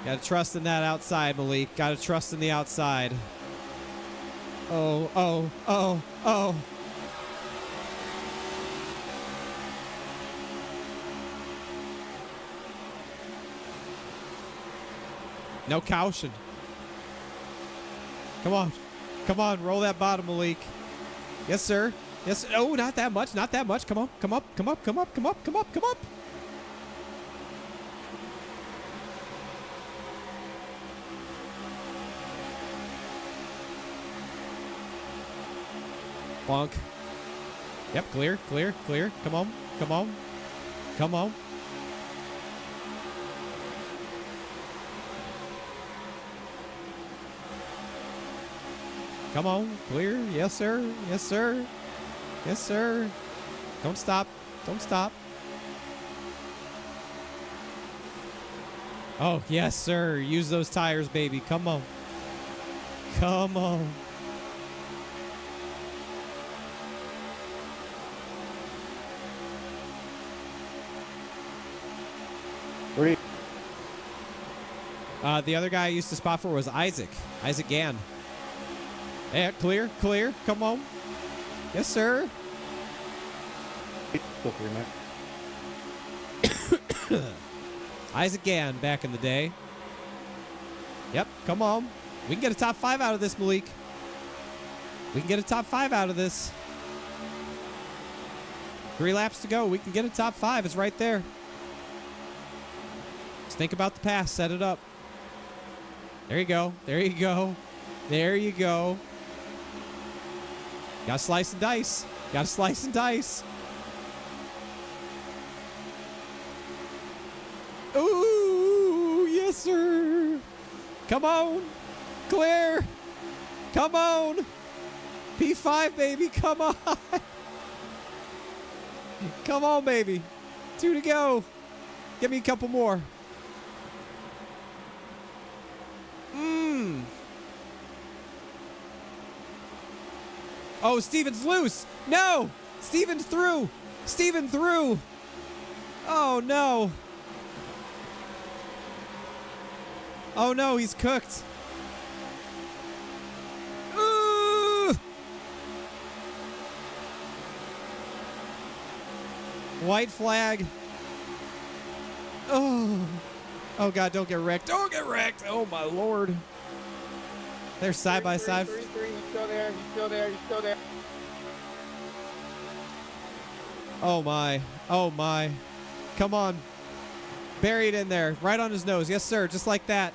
Gotta trust in that outside, Malik. Gotta trust in the outside. Oh. No caution. Come on, roll that bottom, Malik. Yes, sir. Yes. Oh, not that much. Come on. Come up. Bonk. Yep, clear. Come on. Come on. Clear. Yes, sir. Yes, sir. Yes, sir. Don't stop. Don't stop. Oh, yes, sir. Use those tires, baby. Come on. Come on. The other guy I used to spot for was Isaac. Isaac Gann. Yeah, clear, clear. Come on. Yes, sir. Isaac Gann back in the day. Yep, come on. We can get a top 5 out of this, Malik. We can get a top 5 out of this. 3 laps to go. We can get a top 5. It's right there. Just think about the pass. Set it up. There you go. There you go. There you go. Gotta slice and dice. Gotta slice and dice. Ooh, yes, sir. Come on. Clear. Come on. P5, baby. Come on. Come on, baby. 2 to go. Give me a couple more. Oh, Steven's loose. No. Steven's through. Steven through. Oh, no. Oh, no. He's cooked. Ooh. White flag. Oh. Oh, God. Don't get wrecked. Don't get wrecked. Oh, my Lord. They're side by side. He's still there. He's still there. He's still there. Oh, my. Oh, my. Come on. Bury it in there. Right on his nose. Yes, sir. Just like that.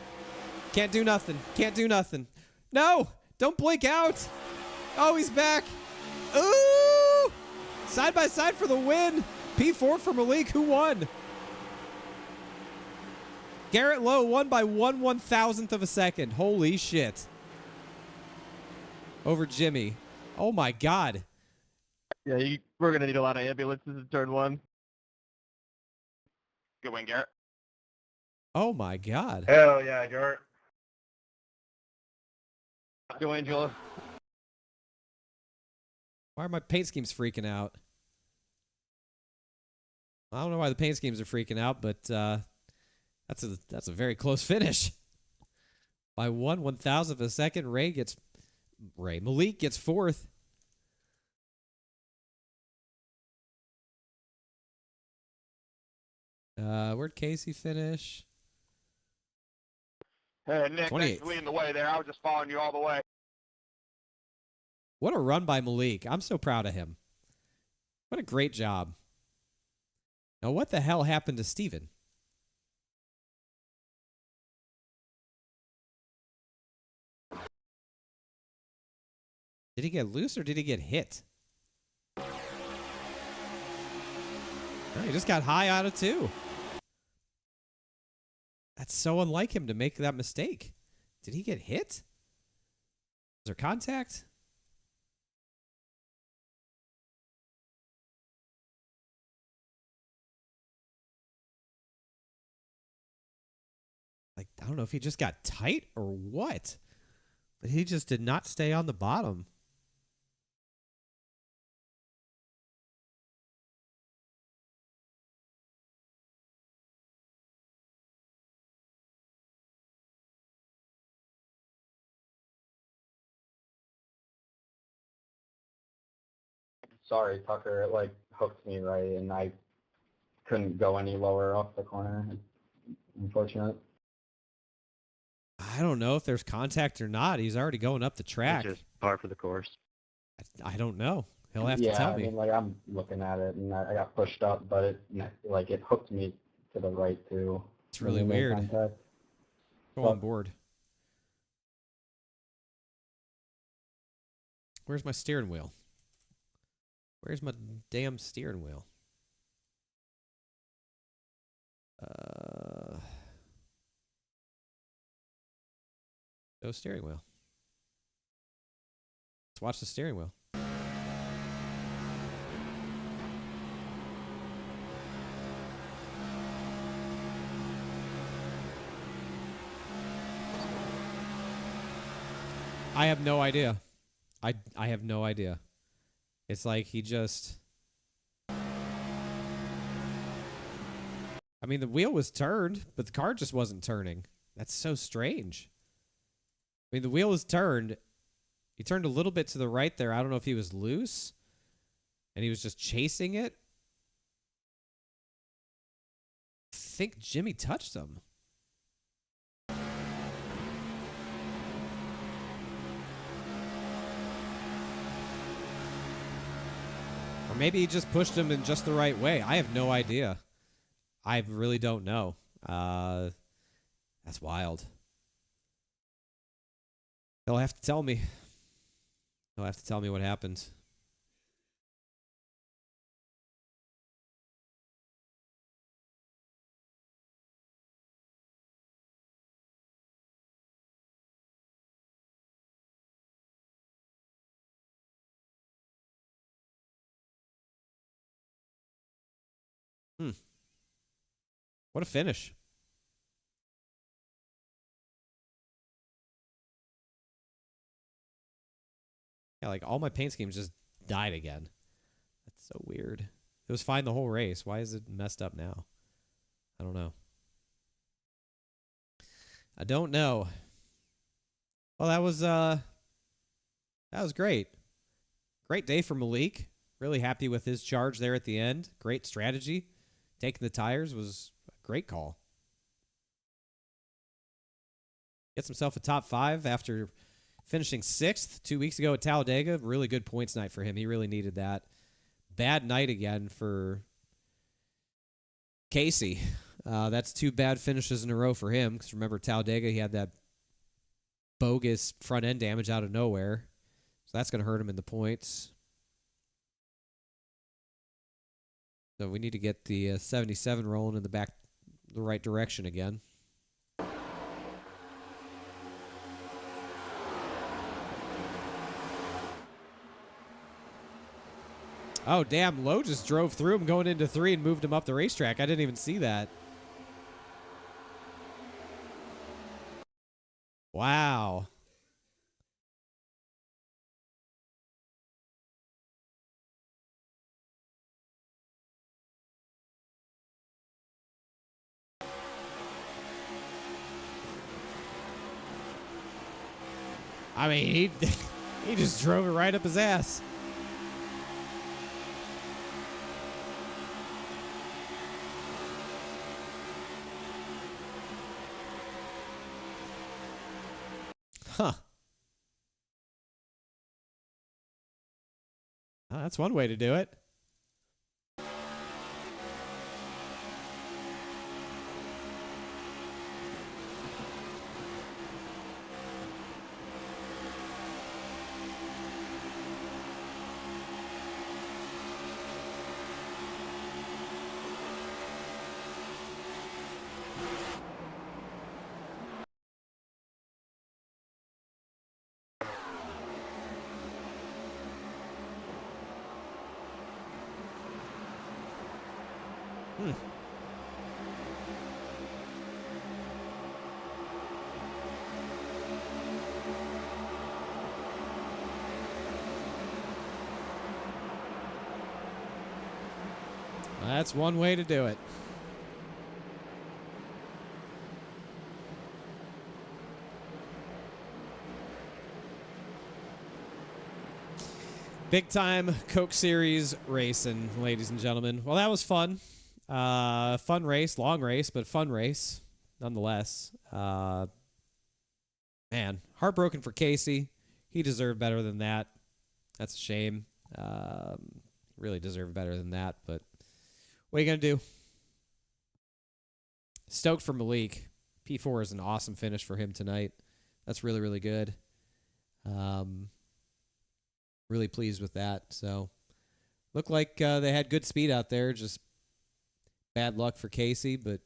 Can't do nothing. Can't do nothing. No. Don't blink out. Oh, he's back. Ooh. Side by side for the win. P4 for Malik. Who won? Garrett Lowe won by 1/1000th of a second. Holy shit. Over Jimmy. Oh, my God. Yeah, we're going to need a lot of ambulances in turn 1. Good win, Garrett. Oh, my God. Hell yeah, Garrett. Go, Angela. Why are my paint schemes freaking out? I don't know why the paint schemes are freaking out, but that's a very close finish. By 1/1000th of a second, Malik gets 4th. Where'd Casey finish? Hey, Nick, 28th. thanks for leading the way there. I was just following you all the way. What a run by Malik. I'm so proud of him. What a great job. Now, what the hell happened to Steven? Did he get loose or did he get hit? No, he just got high out of 2. That's so unlike him to make that mistake. Did he get hit? Is there contact? Like, I don't know if he just got tight or what, but he just did not stay on the bottom. Sorry, Tucker. It like hooked me right, and I couldn't go any lower off the corner. Unfortunate. I don't know if there's contact or not. He's already going up the track. It's just par for the course. I don't know. He'll have to Yeah, tell I me. mean, like I'm looking at it, and I got pushed up, but it hooked me to the right too. It's really No weird. contact. Go on board. Where's my steering wheel? Where's my damn steering wheel? No steering wheel. Let's watch the steering wheel. I have no idea. I have no idea. It's like he just... I mean, the wheel was turned, but the car just wasn't turning. That's so strange. I mean, the wheel was turned. He turned a little bit to the right there. I don't know if he was loose and he was just chasing it. I think Jimmy touched him. Or maybe he just pushed him in just the right way. I have no idea. I really don't know. That's wild. He'll have to tell me. He'll have to tell me what happened. What a finish. Yeah, like all my paint schemes just died again. That's so weird. It was fine the whole race. Why is it messed up now? I don't know. I don't know. Well, that was great. Great day for Malik. Really happy with his charge there at the end. Great strategy. Taking the tires was a great call. Gets himself a top 5 after finishing 6th 2 weeks ago at Talladega. Really good points night for him. He really needed that. Bad night again for Casey. That's 2 bad finishes in a row for him. Because remember, Talladega, he had that bogus front end damage out of nowhere. So that's going to hurt him in the points. So we need to get the 77 rolling in the right direction again. Oh, damn. Lowe just drove through him going into 3 and moved him up the racetrack. I didn't even see that. Wow. I mean, he just drove it right up his ass. Huh. Oh, that's one way to do it. That's one way to do it. Big time Coke Series racing, ladies and gentlemen. Well, that was fun. Fun race, long race, but fun race nonetheless. Man, heartbroken for Casey. He deserved better than that. That's a shame. Really deserved better than that, but what are you going to do? Stoked for Malik. P4 is an awesome finish for him tonight. That's really, really good. Really pleased with that. So, looked like they had good speed out there. Just bad luck for Casey, but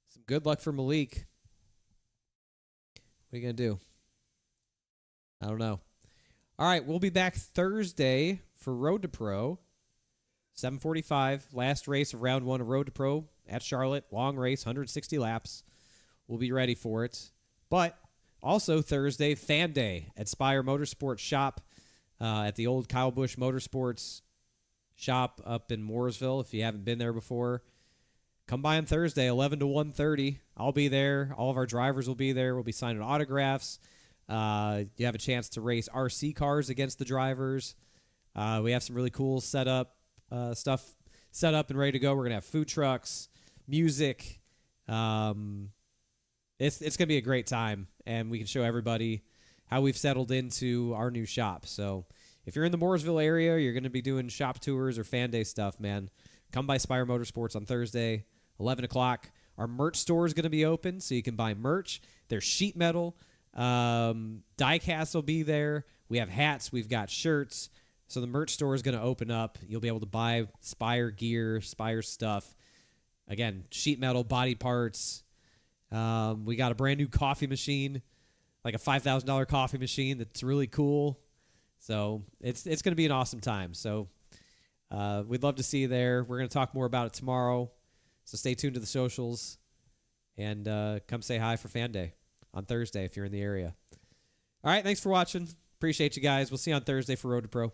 some good luck for Malik. What are you going to do? I don't know. All right, we'll be back Thursday for Road to Pro. 7:45, last race of round 1 of Road to Pro at Charlotte. Long race, 160 laps. We'll be ready for it. But also Thursday, Fan Day at Spire Motorsports shop at the old Kyle Busch Motorsports shop up in Mooresville. If you haven't been there before, come by on Thursday, 11 to 1:30. I'll be there. All of our drivers will be there. We'll be signing autographs. You have a chance to race RC cars against the drivers. We have some really cool stuff set up and ready to go. We're going to have food trucks, music. It's going to be a great time, and we can show everybody how we've settled into our new shop. So if you're in the Mooresville area, you're going to be doing shop tours or Fan Day stuff, man, come by Spire Motorsports on Thursday, 11 o'clock. Our merch store is going to be open, so you can buy merch. There's sheet metal. Diecast will be there. We have hats. We've got shirts. So the merch store is going to open up. You'll be able to buy Spire gear, Spire stuff. Again, sheet metal, body parts. We got a brand new coffee machine, like a $5,000 coffee machine that's really cool. So it's going to be an awesome time. So we'd love to see you there. We're going to talk more about it tomorrow. So stay tuned to the socials and come say hi for Fan Day on Thursday if you're in the area. All right, thanks for watching. Appreciate you guys. We'll see you on Thursday for Road to Pro.